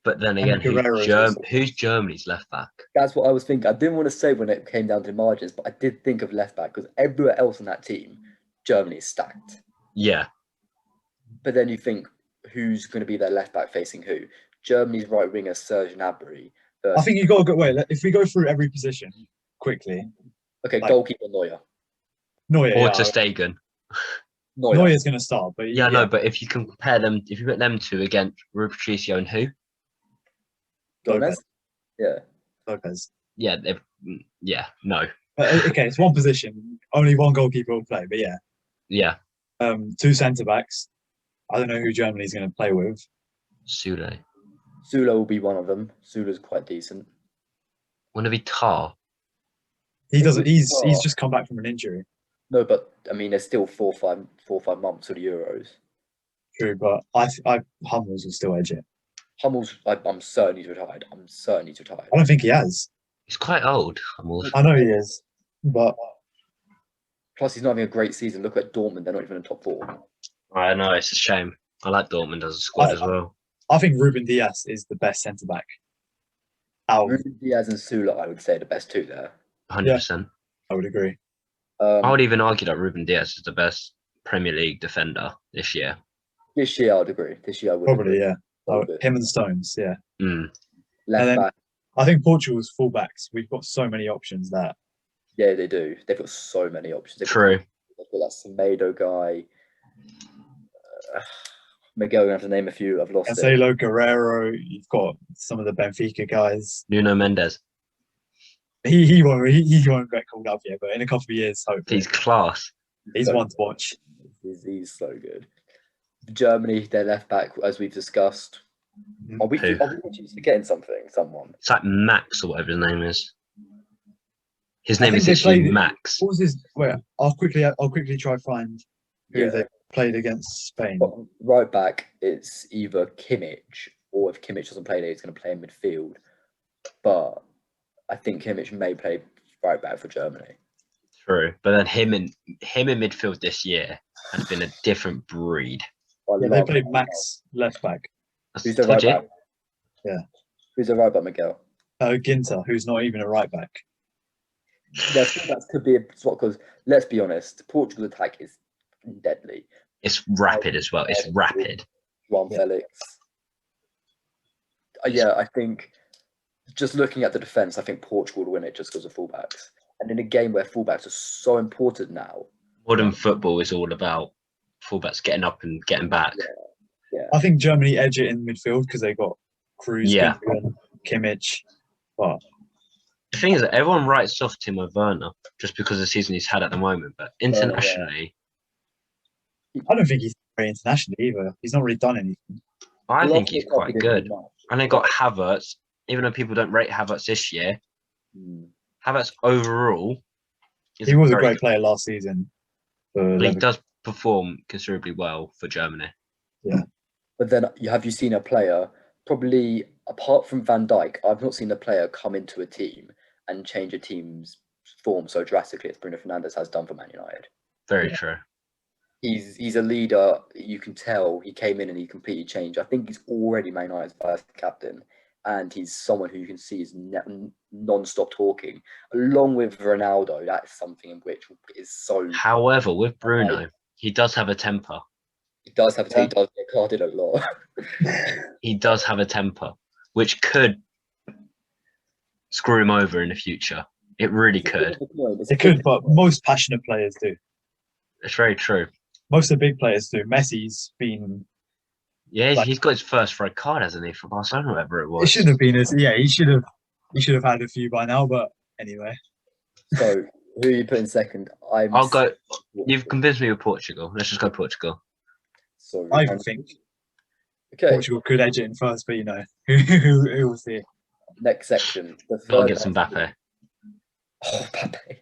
But then again, Guerrero is also- who's Germany's left back? That's what I was thinking. I didn't want to say when it came down to margins, but I did think of left back because everywhere else in that team, Germany is stacked. Yeah. But then you think, who's going to be their left back facing who? Germany's right winger Serge Gnabry. I think you got a good way. If we go through every position quickly. Okay, like- goalkeeper Neuer. Neuer, Or yeah, to Stegen. Neuer's going to start, but Yeah, no, but if you can compare them, if you put them two against Rui Patricio and who? Gomez. Yeah. Lopez. Yeah, no. Okay, it's one position. Only one goalkeeper will play, but yeah. Yeah, Two centre backs. I don't know who Germany's going to play with. Sule. Sula will be one of them. Sula's quite decent. Want to be Tar? He doesn't. He's just come back from an injury. No, but I mean, there's still 4 or 5 months for the Euros. True, but I Hummels will still edge it. I'm certain he's retired. I'm certain he's retired. I don't think he has. He's quite old. I know he is, but Plus, he's not having a great season. Look at Dortmund; they're not even in top 4. I know, it's a shame. I like Dortmund as a squad as well. I think Ruben Diaz is the best centre back. Ruben Diaz and Sula, I would say, are the best 2 there. 100%. I would agree. I would even argue that Ruben Diaz is the best Premier League defender this year. This year, I'd agree. This year, I would Probably, agree. yeah. Him and Stones, yeah. Left back. I think Portugal's fullbacks, we've got so many options there. Yeah, they do. They've got so many options. True. They've got that Semedo guy. Miguel, you have to name a few. I've lost Cancelo, Guerrero. You've got some of the Benfica guys. Nuno Mendes. He won't get called up yet, but in a couple of years, hopefully. He's class. He's one to watch. He's so good. Germany, their left back, as we've discussed. Are we forgetting someone? It's like Max or whatever his name is. His name is actually Max. What was his? Wait, I'll quickly try to find who they played against Spain. But right back, it's either Kimmich, or if Kimmich doesn't play there, he's going to play in midfield. But I think Kimmich may play right back for Germany. True, but then him in midfield this year has been a different breed. Yeah, they played Max left back. Who's the right back? Yeah. Who's the right back, Miguel? Ginter, who's not even a right back. Yeah, I think that could be a spot because, let's be honest, Portugal's attack is deadly. It's rapid as well. It's rapid. Juan Felix. Yeah, I think just looking at the defence, I think Portugal will win it just because of fullbacks. And in a game where fullbacks are so important now. Modern football is all about fullbacks getting up and getting back. Yeah. I think Germany edge it in midfield because they got Kroos, Kimmich. But the thing is that everyone writes off Timo Werner just because of the season he's had at the moment, but internationally, I don't think he's very internationally either. He's not really done anything. I think he's quite good. And they got Havertz, even though people don't rate Havertz this year. Havertz overall, he was a great player last season. But he does perform considerably well for Germany. Yeah. But then, have you seen a player, probably apart from Van Dijk, I've not seen a player come into a team and change a team's form so drastically as Bruno Fernandes has done for Man United. Very true. He's a leader. You can tell he came in and he completely changed. I think he's already Man United's first captain, and he's someone who you can see is non-stop talking. Along with Ronaldo, that's something in which is so. However, with Bruno, he does have a temper. He does have he does get carded a lot. He does have a temper, which could screw him over in the future. It really could. It could, but most passionate players do. It's very true. Most of the big players do. Messi's been. Yeah, he's got his first red card, hasn't he, for Barcelona, whatever it was. It shouldn't have been his. Yeah, he should have had a few by now. But anyway. So who you put in second? I'll go. You've convinced me with Portugal. Let's just go Portugal. Sorry, I think Portugal could edge it in first, but who will see? Next section. Gotta get some Mbappe. Oh, Mbappe.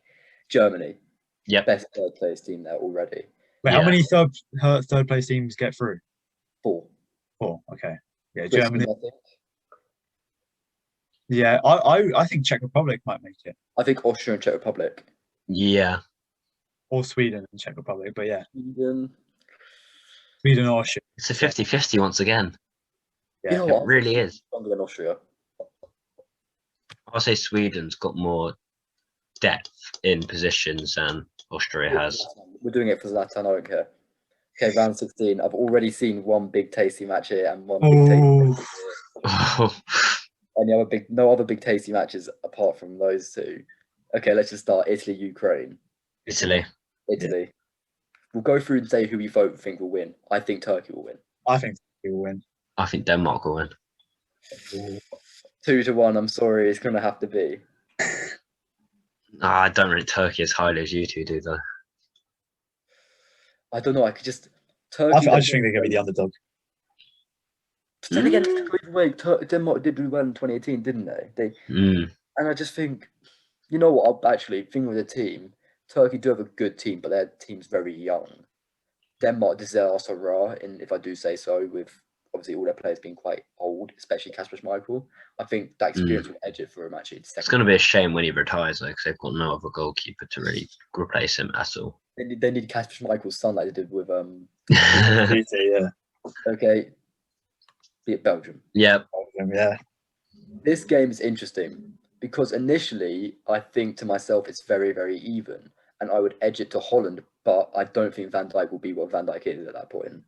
Germany. Yeah. Best third place team there already. Wait, how many third place teams get through? 4. Okay. Yeah, Christmas, Germany. Yeah, I think Czech Republic might make it. I think Austria and Czech Republic. Yeah. Or Sweden and Czech Republic, but yeah. Sweden or Austria. It's a 50-50 once again. Yeah, it really is. Stronger than Austria. I'll say Sweden's got more depth in positions than Austria has. We're doing it for Zlatan, I don't care. Okay, round 16. I've already seen one big tasty match here and one big tasty match here. No other big tasty matches apart from those two. Okay, let's just start. Italy, Ukraine. Italy. Yeah. We'll go through and say who we think will win. I think Turkey will win. I think Turkey will win. I think Denmark will win. 2-1. I'm sorry, it's gonna have to be. I don't rate Turkey as highly as you two do, though. I don't know. I could just Turkey. I just think they're gonna be the underdog. But then again, Denmark did do well in 2018, didn't they? And I just think, you know what? I'll actually think with the team. Turkey do have a good team, but their team's very young. Denmark, this is their last hurrah, and if I do say so, with obviously all their players being quite old, especially Kasper Schmeichel. I think that experience will edge it for him actually. It's going to be a shame when he retires though, because they've got no other goalkeeper to really replace him at all. They need Kasper Schmeichel's son like they did with Yeah. Okay, be it Belgium. Yeah. Belgium, yeah. This game is interesting because initially I think to myself it's very, very even, and I would edge it to Holland, but I don't think Van Dijk will be what Van Dijk is at that point.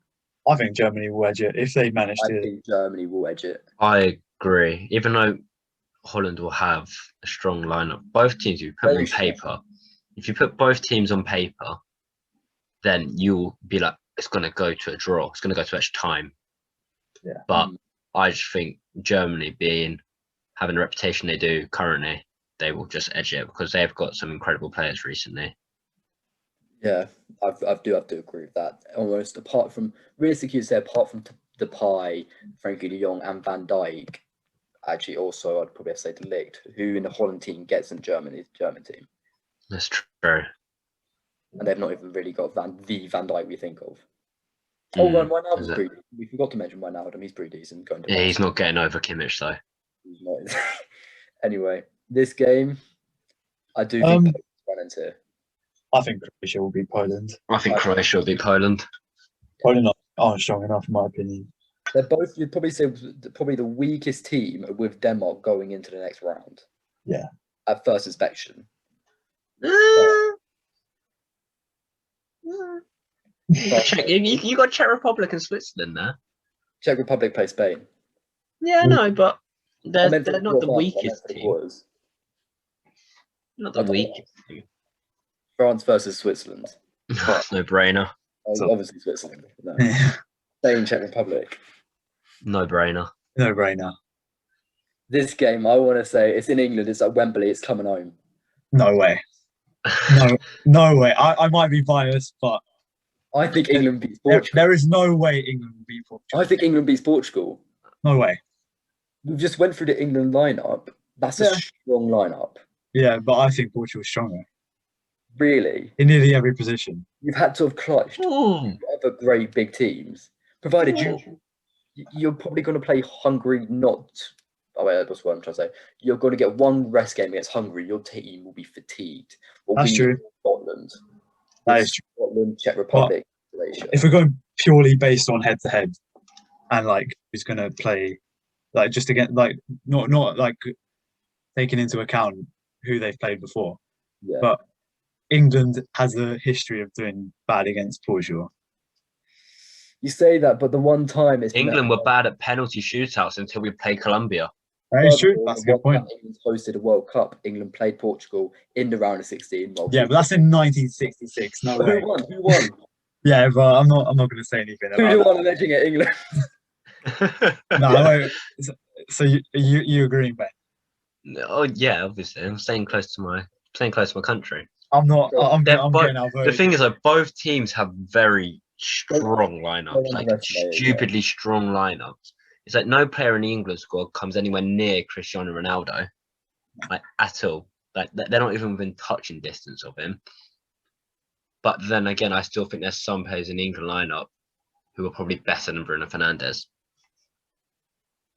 I think Germany will edge it if they manage to. I think Germany will edge it. I agree. Even though Holland will have a strong lineup, both teams, if you put them on paper, if you put both teams on paper, then you'll be like, it's going to go to a draw. It's going to go to extra time. Yeah. But I just think Germany having the reputation they do currently, they will just edge it because they've got some incredible players recently. Yeah, I do have to agree with that. Almost apart from, realistically, apart from Depay, Frankie de Jong and Van Dijk, actually also I'd probably have to say De Ligt, who in the Holland team gets in German team. That's true. And they've not even really got Van Dijk we think of. Oh, Wijnaldum's pretty. We forgot to mention Wijnaldum. He's pretty decent. Going to he's not getting over Kimmich though. He's not. Anyway, this game, I do think Poland's run into. I think Croatia will beat Poland. I think Croatia will beat Poland. Poland aren't strong enough, in my opinion. They're both, you'd probably say, probably the weakest team with Denmark going into the next round. Yeah. At first inspection. You got Czech Republic and Switzerland there. Czech Republic play Spain. Yeah, no, but they're not the weakest team. Not the weakest team. France versus Switzerland. No brainer. Obviously Switzerland. No. Spain, Czech Republic. No brainer. No brainer. This game, I want to say, it's in England. It's at Wembley. It's coming home. No way. No way. I might be biased, but I think England beats Portugal. There is no way England will beat Portugal. I think England beats Portugal. No way. We've just went through the England lineup. That's a strong lineup. Yeah, but I think Portugal's stronger. Really? In nearly every position. You've had to have clutched other great big teams. Provided you're probably going to play Hungary, not... Oh, wait, that's what I'm trying to say. You're going to get one rest game against Hungary. Your team will be fatigued. That's true. Scotland. That is true. Scotland, Czech Republic. If we're going purely based on head-to-head and, like, who's going to play, like, just again, like, not like, taking into account who they've played before. Yeah. But England has a history of doing bad against Portugal. You say that, but the one time England were bad at penalty shootouts until we played Colombia. That is true. That's a good point. England hosted a World Cup. England played Portugal in the round of 16. Yeah, but that's in 1966. No way. Who won? Yeah, but I'm not going to say anything about Who won alleging at England? No, I won't. So you agreeing, Ben? Oh yeah, obviously. I'm staying close to my country. I'm not. I'm getting outvoted. The thing is, like, both teams have very strong lineups, like stupidly strong lineups. It's like no player in the England squad comes anywhere near Cristiano Ronaldo, like at all. Like they're not even within touching distance of him. But then again, I still think there's some players in the England lineup who are probably better than Bruno Fernandes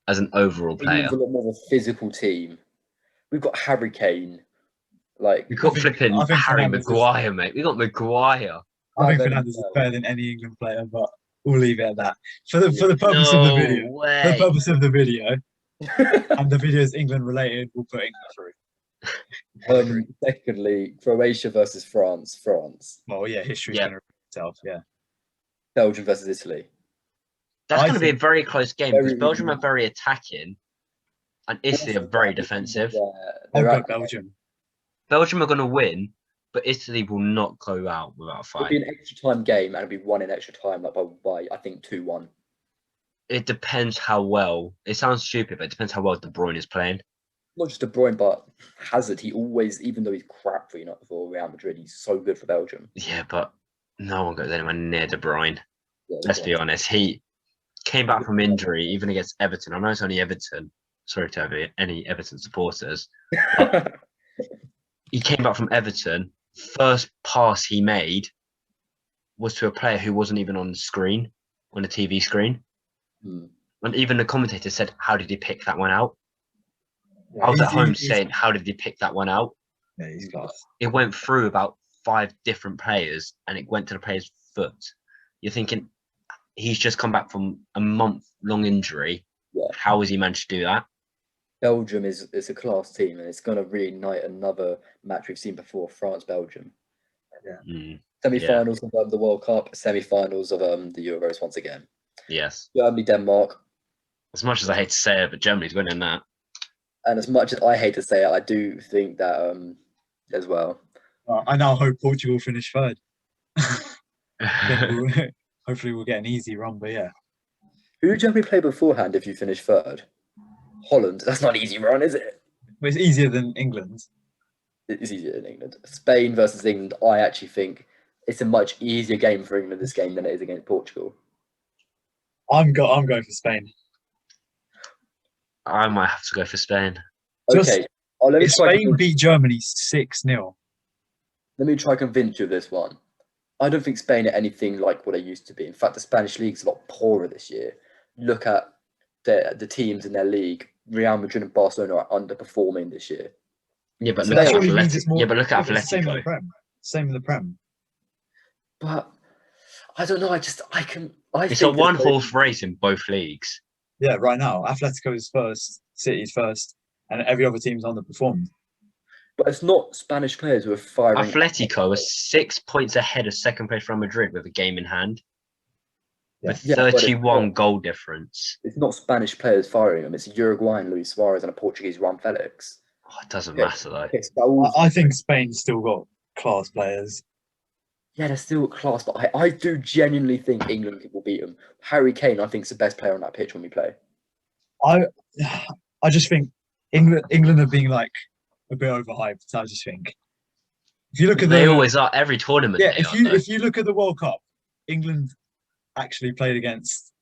as an overall player. England's a lot more of a physical team. We've got Harry Kane. Like we've got flipping Harry Maguire, mate. We got Maguire. I think Fernandes is better than any England player, but we'll leave it at that. For the purpose of the video, for the purpose of the video, and the video is England related, we'll put England through. Secondly, Croatia versus France. Well, yeah, history's going to repeat itself. Yeah. Belgium versus Italy. That's going to be a very close game because Belgium are very attacking, and Italy are very defensive. I'll go Belgium. Belgium are going to win, but Italy will not go out without a fight. It'll be an extra time game, and it'll be won in extra time, like by I think 2-1. It depends how well. It sounds stupid, but it depends how well De Bruyne is playing. Not just De Bruyne, but Hazard. He always, even though he's crap for Real Madrid, he's so good for Belgium. Yeah, but no one goes anywhere near De Bruyne. Yeah, Let's be honest. He came back from injury, even against Everton. I know it's only Everton. Sorry to have any Everton supporters. He came back from Everton. First pass he made was to a player who wasn't even on the screen, on the TV screen. And even the commentator said, "How did he pick that one out?" Yeah, I was at home he's- saying, "How did he pick that one out?" Yeah, he's class. It went through about 5 different players, and it went to the player's foot. You're thinking, he's just come back from a month-long injury. Yeah. How has he managed to do that? Belgium is a class team, and it's going to reignite another match we've seen before: France-Belgium. Semi-finals of the World Cup, semi-finals of the Euros once again. Yes. Germany-Denmark. As much as I hate to say it, but Germany's winning that. And as much as I hate to say it, I do think that as well. I now hope Portugal finish third. Hopefully we'll get an easy run, but yeah. Who did Germany play beforehand if you finish third? Holland. That's not an easy run, is it? But it's easier than England. It's easier than England. Spain versus England, I actually think it's a much easier game for England this game than it is against Portugal. I'm going for Spain. I might have to go for Spain. Okay. If Spain beat Germany 6-0. Let me try to convince you of this one. I don't think Spain are anything like what they used to be. In fact, the Spanish league's a lot poorer this year. Look at the teams in their league. Real Madrid and Barcelona are underperforming this year. Yeah, but So look at that surely means it's Atletico. more. Yeah, but look at it's the same in the Atletico. Prem. Same in the Prem. But I don't know. It's a one-horse race in both leagues. Yeah, right now Atletico's first, City's first, and every other team's underperformed. But it's not Spanish players who are firing. Atletico is 6 points ahead of second place Real Madrid with a game in hand. Yeah. With Yeah, but it's 31 not- goal difference. It's not Spanish players firing them. It's Uruguayan Luis Suarez and a Portuguese Juan Felix. Oh, it doesn't matter though. I think Spain's still got class players. Yeah, they're still class, but I do genuinely think England will beat them. Harry Kane, I think, is the best player on that pitch when we play. I just think England are being like a bit overhyped. I just think if you look at They always are every tournament. Yeah, if you look at the World Cup, England actually played against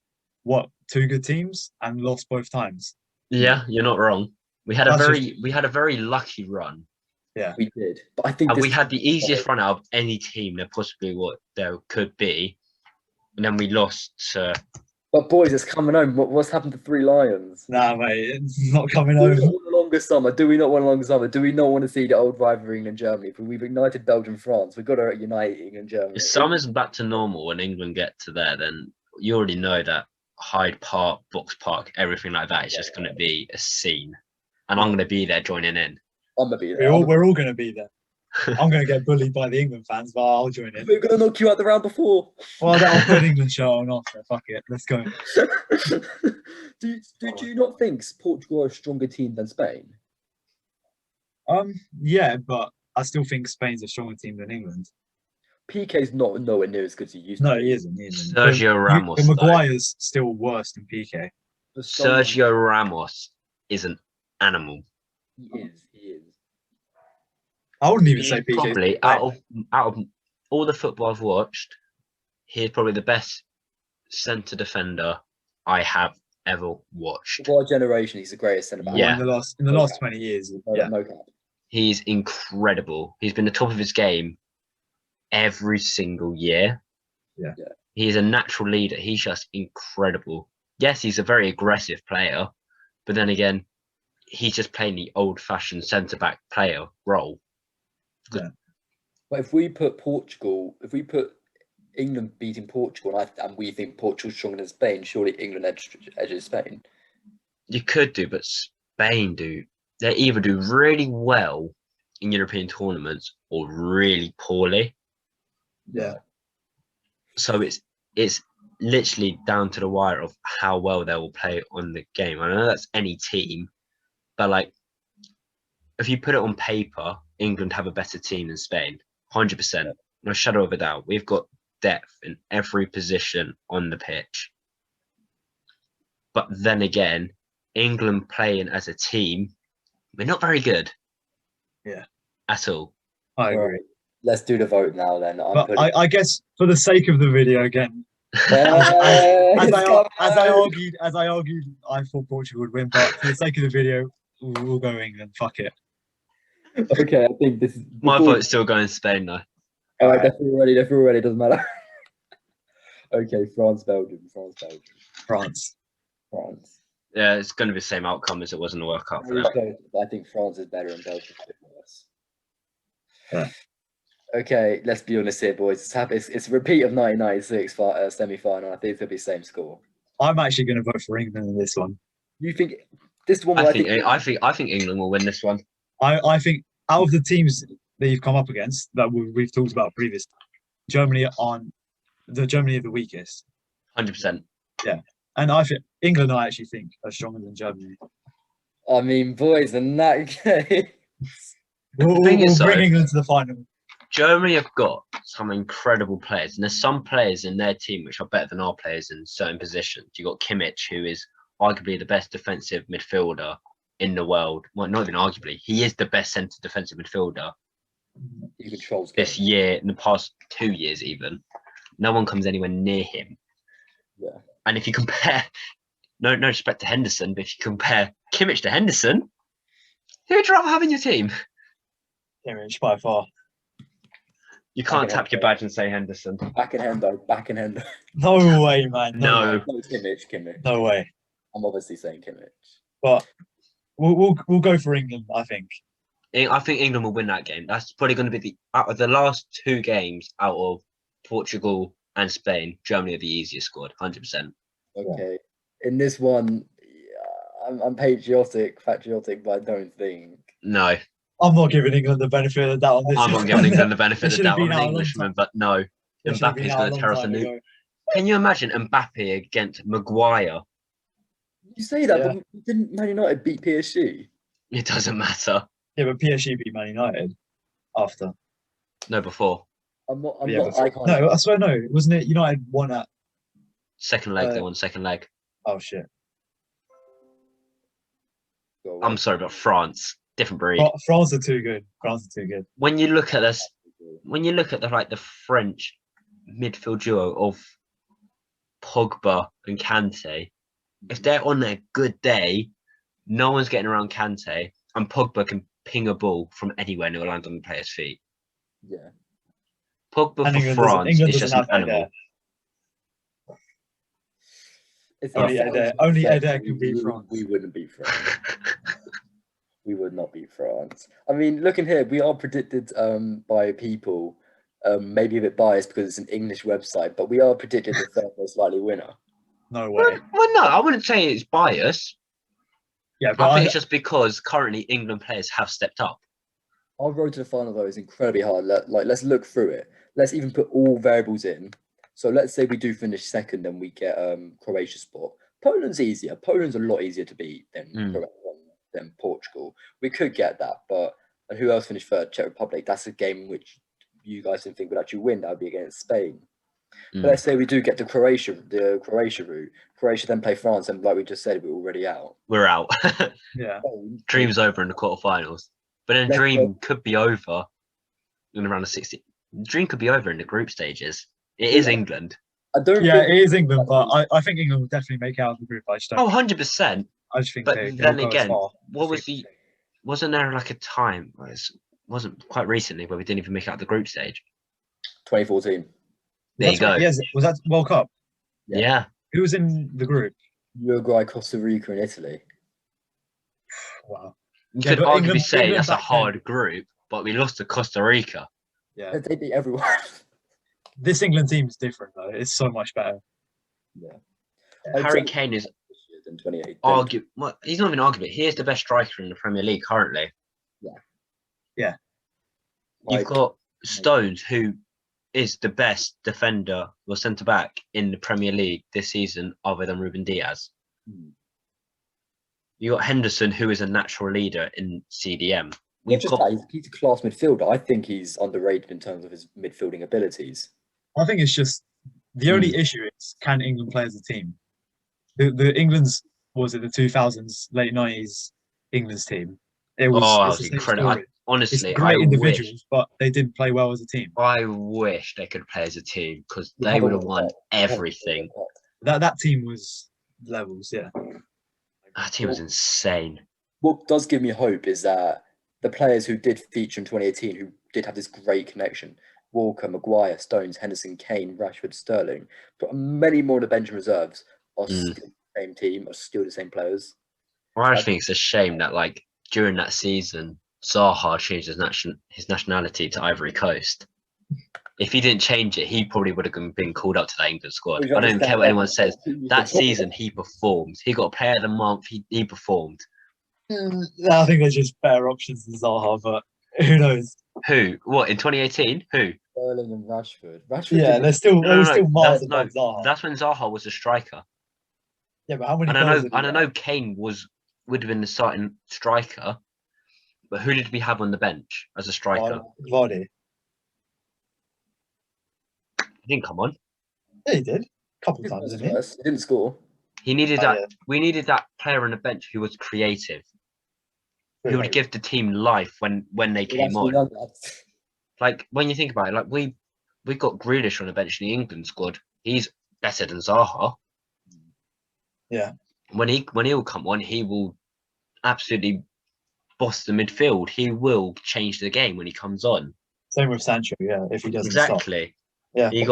two good teams and lost both times. Yeah, you're not wrong. We had a very lucky run. Yeah, we did, but I think we had the easiest run out of any team there possibly there could be, and then we lost to. But boys, it's coming home. What's happened to Three Lions? Nah, mate, it's not coming Do we home. not want a longer summer? Do we not want a longer summer? Do we not want to see the old rivalry England-Germany? If we've ignited Belgium, France, we've got to unite England-Germany. If summer's back to normal when England get to there, then you already know that Hyde Park, Box Park, everything like that is just going to be a scene, and I'm going to be there joining in. I'm gonna be there. We're all going to be there. I'm going to get bullied by the England fans, but I'll join in. We're gonna knock you out the round before. Well, I'll put an England shirt on after. Fuck it, let's go. do you not think Portugal are a stronger team than Spain? Yeah, but I still think Spain's a stronger team than England. PK's not nowhere near as good as he used to. No, he isn't. Sergio Ramos. Maguire's still worse than PK. Sergio Ramos is an animal. He is. I wouldn't even say PK. Probably out of all the football I've watched, he's probably the best centre defender I have ever watched. For our generation, he's the greatest centre back. Yeah. In the last 20 years. No cap. He's incredible. He's been the top of his game every single year. Yeah. He's a natural leader. He's just incredible. Yes, he's a very aggressive player, but then again, he's just playing the old-fashioned centre-back player role. Yeah. But if we put England beating Portugal, and we think Portugal's stronger than Spain, surely England edges Spain. You could do, but Spain do. They either do really well in European tournaments or really poorly. Yeah. So it's literally down to the wire of how well they will play on the game. I know that's any team, but like if you put it on paper, England have a better team than Spain, 100%. No shadow of a doubt. We've got depth in every position on the pitch. But then again, England playing as a team, we're not very good. Yeah. At all. I agree. Right. Let's do the vote now then. But I guess for the sake of the video again, as I argued, I thought Portugal would win, but for the sake of the video, we'll go England. Fuck it. Okay, I think this is My vote's still going Spain though. All right, definitely ready. Doesn't matter. Okay, France, Belgium. France. France. Yeah, it's going to be the same outcome as it was in the World Cup for Very them. close, but I think France is better and Belgium is a bit worse. Yeah. Okay, let's be honest here, boys. It's a repeat of 1996 semi-final. I think it's going to be the same score. I'm actually going to vote for England in this one. You think this one? I think England will win this one. I think out of the teams that you've come up against that we've talked about previously, Germany are the weakest. 100%. Yeah, and I think England, I actually think, are stronger than Germany. I mean, boys, in that case, We'll bring England to the final. Germany have got some incredible players, and there's some players in their team which are better than our players in certain positions. You got Kimmich, who is arguably the best defensive midfielder in the world. Well, not even arguably, he is the best centre defensive midfielder he controls this games. year, in the past 2 years even. No one comes anywhere near him. Yeah. And if you compare, no respect to Henderson, but if you compare Kimmich to Henderson, who would you rather have in your team? Kimmich by far. You can't tap your badge and say Henderson. Back in Hendo. No way, man. No. Kimmich. No way. I'm obviously saying Kimmich. But we'll go for England, I think. I think England will win that game. That's probably going to be out of the last 2 games out of Portugal and Spain, Germany are the easiest squad, 100%. Okay. In this one, I'm patriotic, but I don't think. No. I'm not giving England the benefit of the doubt on this. I'm not giving England the benefit of the doubt on an Englishman, but no. Mbappe's going to tear us a new. Can you imagine Mbappe against Maguire? You say that, but didn't Man United beat PSG? It doesn't matter. Yeah, but PSG beat Man United after. No, before. I can't. No, I swear no. Wasn't it United won at second leg? They won second leg. Oh shit. I'm sorry, but France, different breed. France are too good. When you look at this, the French midfield duo of Pogba and Kante, if they're on their good day, no one's getting around Kante, and Pogba can ping a ball from anywhere and it will land on the player's feet. Yeah. Pogba for France is just an animal. Only Eder can beat France. We wouldn't beat France. We would not beat France. I mean, looking here, we are predicted by people, maybe a bit biased because it's an English website, but we are predicted the third most likely winner. No way. Well, no, I wouldn't say it's bias. Yeah, but I think it's just because currently England players have stepped up. Our road to the final, though, is incredibly hard. Let's look through it. Let's even put all variables in. So let's say we do finish second and we get Croatia's spot. Poland's easier. Poland's a lot easier to beat than Portugal. We could get that, but and who else finished third? Czech Republic. That's a game which you guys didn't think would actually win. That would be against Spain. But let's say we do get to the Croatia route. Croatia then play France, and like we just said, we're already out. We're out. Yeah. Dream's over in the quarterfinals. But then Dream could be over in around the 16. Dream could be over in the group stages. It is England. It is England, but I think England will definitely make out of the group. 100%. I just think. But then again, wasn't there like a time? It wasn't quite recently where we didn't even make it out of the group stage. 2014. There you go. Yes, was that World Cup? Yeah. Who was in the group? Uruguay, Costa Rica, and Italy. Wow. You could arguably say that's a hard group, but we lost to Costa Rica. Yeah. They beat everyone. This England team is different, though. It's so much better. Yeah. Harry Kane is in 2018. Well, he's not even arguably. He is the best striker in the Premier League currently. Yeah. You've got Stones, who is the best defender or centre back in the Premier League this season, other than Ruben Diaz. You got Henderson, who is a natural leader in CDM. He's a class midfielder. I think he's underrated in terms of his midfielding abilities. I think it's just the only issue is, can England play as a team? The England's, was it the 2000s, late 90s England's team? It was incredible. Honestly, it's great individuals, but they didn't play well as a team. I wish they could play as a team because they would have won everything. That team was levels, yeah. That team was insane. What does give me hope is that the players who did feature in 2018, who did have this great connection, Walker, Maguire, Stones, Henderson, Kane, Rashford, Sterling, but many more on the bench and reserves are still same team, are still the same players. I just think it's a shame that like during that season, Zaha changed his nationality to Ivory Coast. If he didn't change it, he probably would have been called up to that England squad. I don't care what anyone says. That season, he performed. He got Player of the Month. He performed. I think there's just better options than Zaha, but who knows? Who? What in 2018? Who? Sterling and Rashford. Yeah, they're still miles above Zaha. That's when Zaha was a striker. Yeah, but how many? And I know Kane would have been the starting striker, but who did we have on the bench as a striker? Vardy. He didn't come on. Yeah, he did. A couple of times, didn't he? He didn't score. He needed that. Yeah. We needed that player on the bench who was creative, who would give the team life when they came on. Like when you think about it, like we got Grealish on the bench in the England squad. He's better than Zaha. Yeah. When he'll come on, he will absolutely boss the midfield. He will change the game when he comes on. Same with Sancho, yeah. If he doesn't exactly. Stop. Yeah. You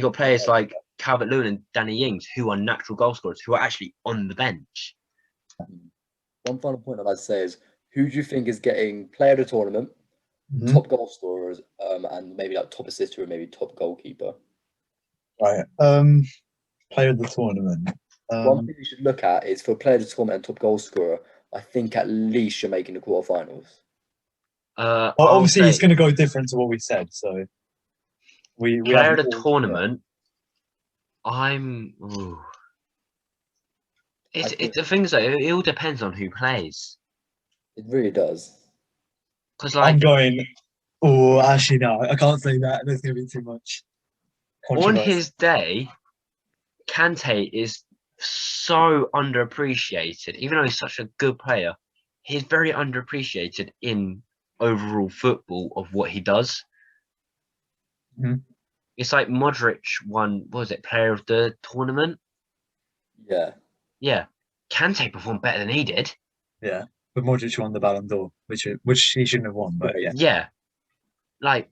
got players like Calvert-Lewin and Danny Ings who are natural goal scorers who are actually on the bench. One final point I'd like to say is, who do you think is getting player of the tournament, top goal scorers, and maybe like top assister or maybe top goalkeeper? Right. Player of the tournament. One thing you should look at is for player of the tournament and top goal scorer, I think at least you're making the quarterfinals. Well, obviously it's going to go different to what we said, so we player of the tournament. It's the things that it all depends on who plays. It really does. Because like I'm going. Oh, actually no, I can't say that. There's going to be too much. On his day, Kante is so underappreciated. Even though he's such a good player, he's very underappreciated in overall football of what he does. Mm-hmm. It's like Modric won, what was it, player of the tournament? Yeah. Yeah. Kante performed better than he did. Yeah. But Modric won the Ballon d'Or, which he shouldn't have won, but yeah. Yeah. Like,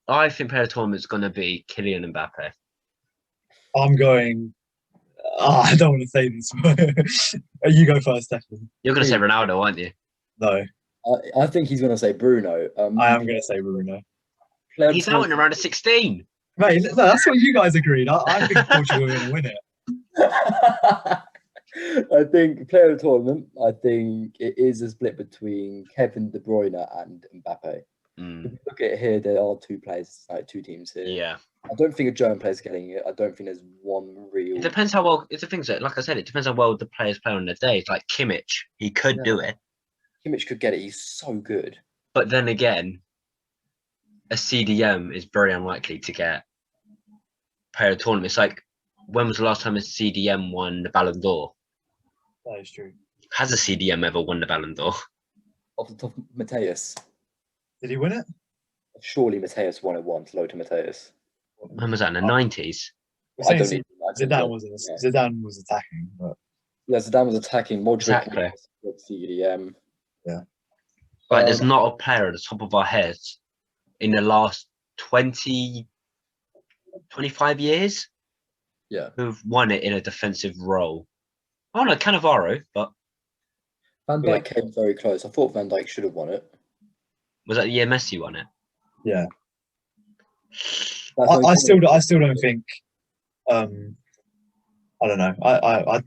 I think player of the tournament is going to be Kylian Mbappe. I'm going... I don't want to say this. You go first, Stefan. You're going to say Ronaldo, aren't you? No. I think he's going to say Bruno. I am going to say Bruno. He's out in around a 16. Mate, no, that's what you guys agreed. I think Portugal are going to win it. I think player of the tournament, I think it is a split between Kevin De Bruyne and Mbappe. If you look at it here, there are two teams here. Yeah. I don't think a German player's getting it. I don't think there's one real... It depends how well... It's the things that, like I said, it depends how well the players play on their days. Like Kimmich, he could do it. Kimmich could get it. He's so good. But then again, a CDM is very unlikely to get player of the tournament. It's like, when was the last time a CDM won the Ballon d'Or? That is true. Has a CDM ever won the Ballon d'Or? Off the top of Mateus. Did he win it? Surely Mateus won it once. Low to Mateus. When was that, in the 90s? Zidane was attacking, but... Yeah, Zidane was attacking. Modric exactly. CDM. Yeah. Like, there's not a player at the top of our heads in the last 20, 25 years who've won it in a defensive role. Oh no, Cannavaro, but Van Dijk came very close. I thought Van Dijk should have won it. Was that the year Messi won it? Yeah. I still don't think. I don't know. I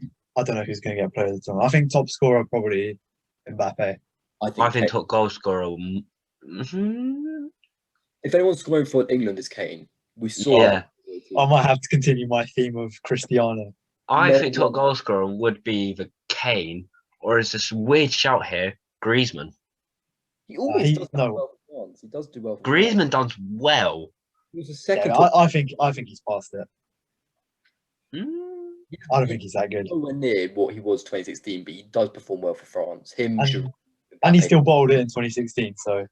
don't know who's going to get player of the tournament. I think top scorer probably Mbappe. I think top goal scorer. If anyone's scoring for England, it's Kane. We saw. Yeah. I might have to continue my theme of Cristiano. I think top goal scorer would be either Kane or is this weird shout here, Griezmann. He always does well for France. He does do well for Griezmann does well. He was the second. Yeah, I think he's past it. I don't think he's that good. Nowhere near what he was 2016, but he does perform well for France. And he still bowled it in 2016, so.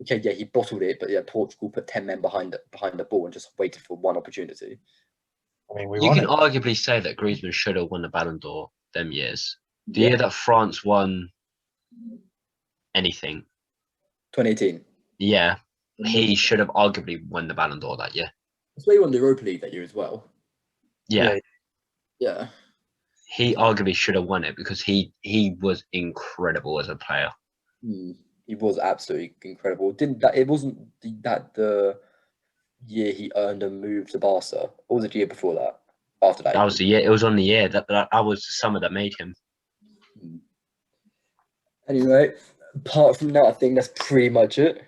Okay, yeah, he bottled it, but yeah, Portugal put 10 men behind the ball and just waited for one opportunity. I mean, you can arguably say that Griezmann should have won the Ballon d'Or them years. The year that France won anything. 2018. Yeah, he should have arguably won the Ballon d'Or that year. That's why he won the Europa League that year as well. Yeah. Yeah. He arguably should have won it because he was incredible as a player. He was absolutely incredible. Didn't that? It wasn't the year he earned a move to Barca. Or was it the year before that? After that, That was the year. It was on the year that was the summer that made him. Anyway, apart from that, I think that's pretty much it.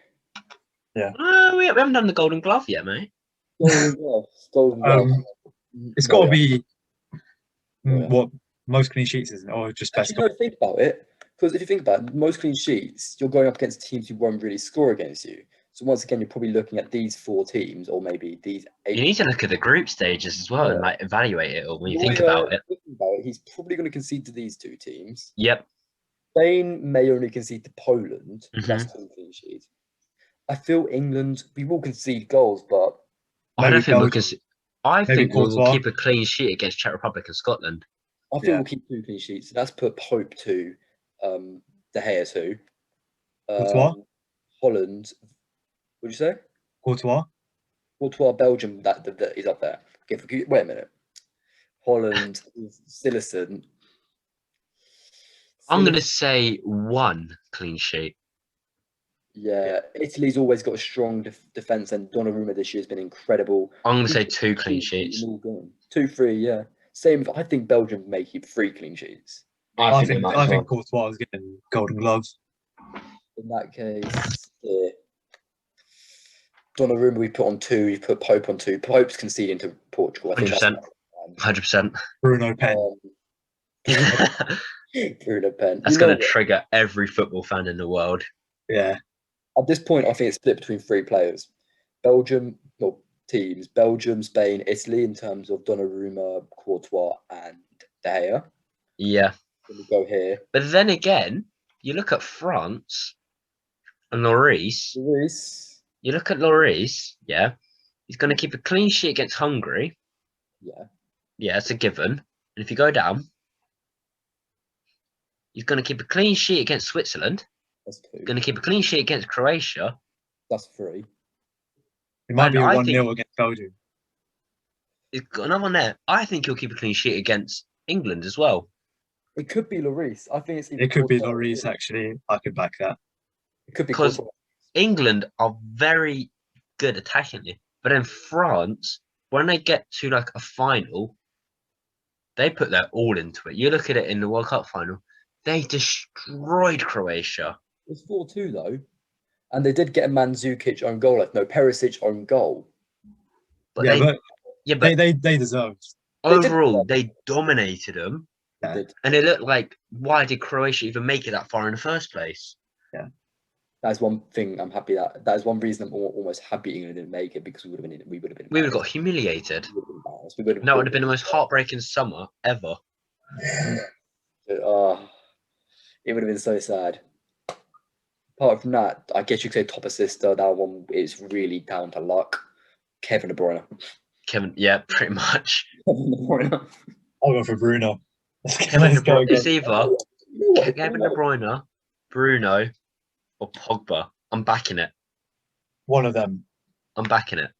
Yeah. We haven't done the Golden Glove yet, mate. Golden Glove. Golden Glove. It's got to be Yeah. what most clean sheets is, or just best. Actually, no, think about it. Because if you think about it, most clean sheets, you're going up against teams who won't really score against you. So once again, you're probably looking at these 4 teams, or maybe these 8. You need to look at the group stages as well and like evaluate it all when you think Neuer, about it. thinking about it, he's probably going to concede to these 2 teams. Yep. Spain may only concede to Poland. Mhm. That's 2 clean sheets. I feel England, we will concede goals, but I don't think Belgium. because I think we will Courtois. keep a clean sheet against Czech Republic and Scotland. I think we'll keep 2 clean sheets. That's put Pope 2, De Gea 2. Courtois. Holland, what'd you say? Courtois. Courtois, Belgium, that is up there. Okay, wait a minute. Holland, Sillerson. I'm going to say 1 clean sheet. Yeah, Italy's always got a strong defense, and Donnarumma this year has been incredible. I'm going to say 2 clean sheets. 2, 3, yeah. Same. I think Belgium may keep 3 clean sheets. I think Courtois is getting Golden Glove. In that case, yeah. Donnarumma we put on 2. You put Pope on 2. Pope's conceding to Portugal. 100%. 100%. Bruno Pen. Bruno Pen. That's going to trigger every football fan in the world. Yeah. At this point, I think it's split between 3 players. Belgium, Spain, Italy in terms of Donnarumma, Courtois, and De Gea. Yeah. Let me go here. But then again, you look at France and Lloris. You look at Lloris, yeah. He's going to keep a clean sheet against Hungary. Yeah. Yeah, it's a given. And if you go down, he's going to keep a clean sheet against Switzerland. That's 2. Going to keep a clean sheet against Croatia. That's 3. It might be 1-0 against Belgium. He's got another one there. I think he'll keep a clean sheet against England as well. It could be Lloris. I think it could be Lloris, actually. I could back that. It could be because England are very good attackingly, but in France, when they get to like a final, they put their all into it. You look at it in the World Cup final, they destroyed Croatia. It was 4-2 though, and they did get a Mandzukic own goal. Perisic own goal. But they deserved. Overall, they dominated them. Yeah. And it looked like, why did Croatia even make it that far in the first place? Yeah. That's one thing I'm happy that is one reason I'm almost happy England didn't make it, because we would have got humiliated. That would have been the most heartbreaking summer ever. It would have been so sad. Apart from that, I guess you could say top assister. That one is really down to luck. Kevin De Bruyne. Yeah, pretty much. Kevin De Bruyne. I'll go for Bruno. Kevin De Bruyne. It's either Kevin De Bruyne, Bruno, or Pogba. I'm backing it. One of them. I'm backing it.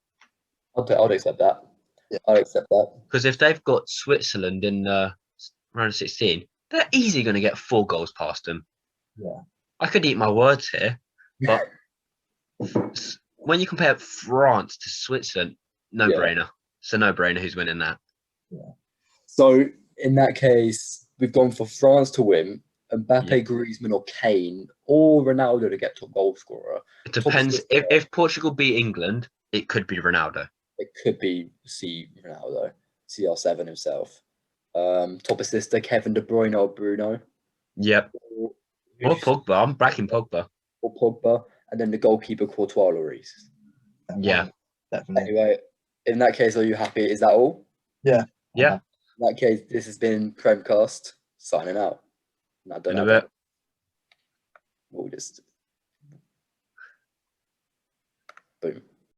I'd accept that. Yeah, I'd accept that. Because if they've got Switzerland in round of 16, they're easily going to get 4 goals past them. Yeah. I could eat my words here, but when you compare France to Switzerland, no-brainer. It's a no-brainer who's winning that. Yeah. So in that case, we've gone for France to win, Mbappe, Griezmann, or Kane, or Ronaldo to get top goal scorer. It depends. If Portugal beat England, it could be Ronaldo. It could be Ronaldo, CR7 himself. Top assister, Kevin De Bruyne or Bruno. Yep. Or Pogba. I'm backing Pogba. Or Pogba. And then the goalkeeper, Courtois, Lloris. Yeah. Definitely. Anyway, in that case, are you happy? Is that all? Yeah. Yeah. In that case, this has been Premcast signing out. I don't know. We'll just boom.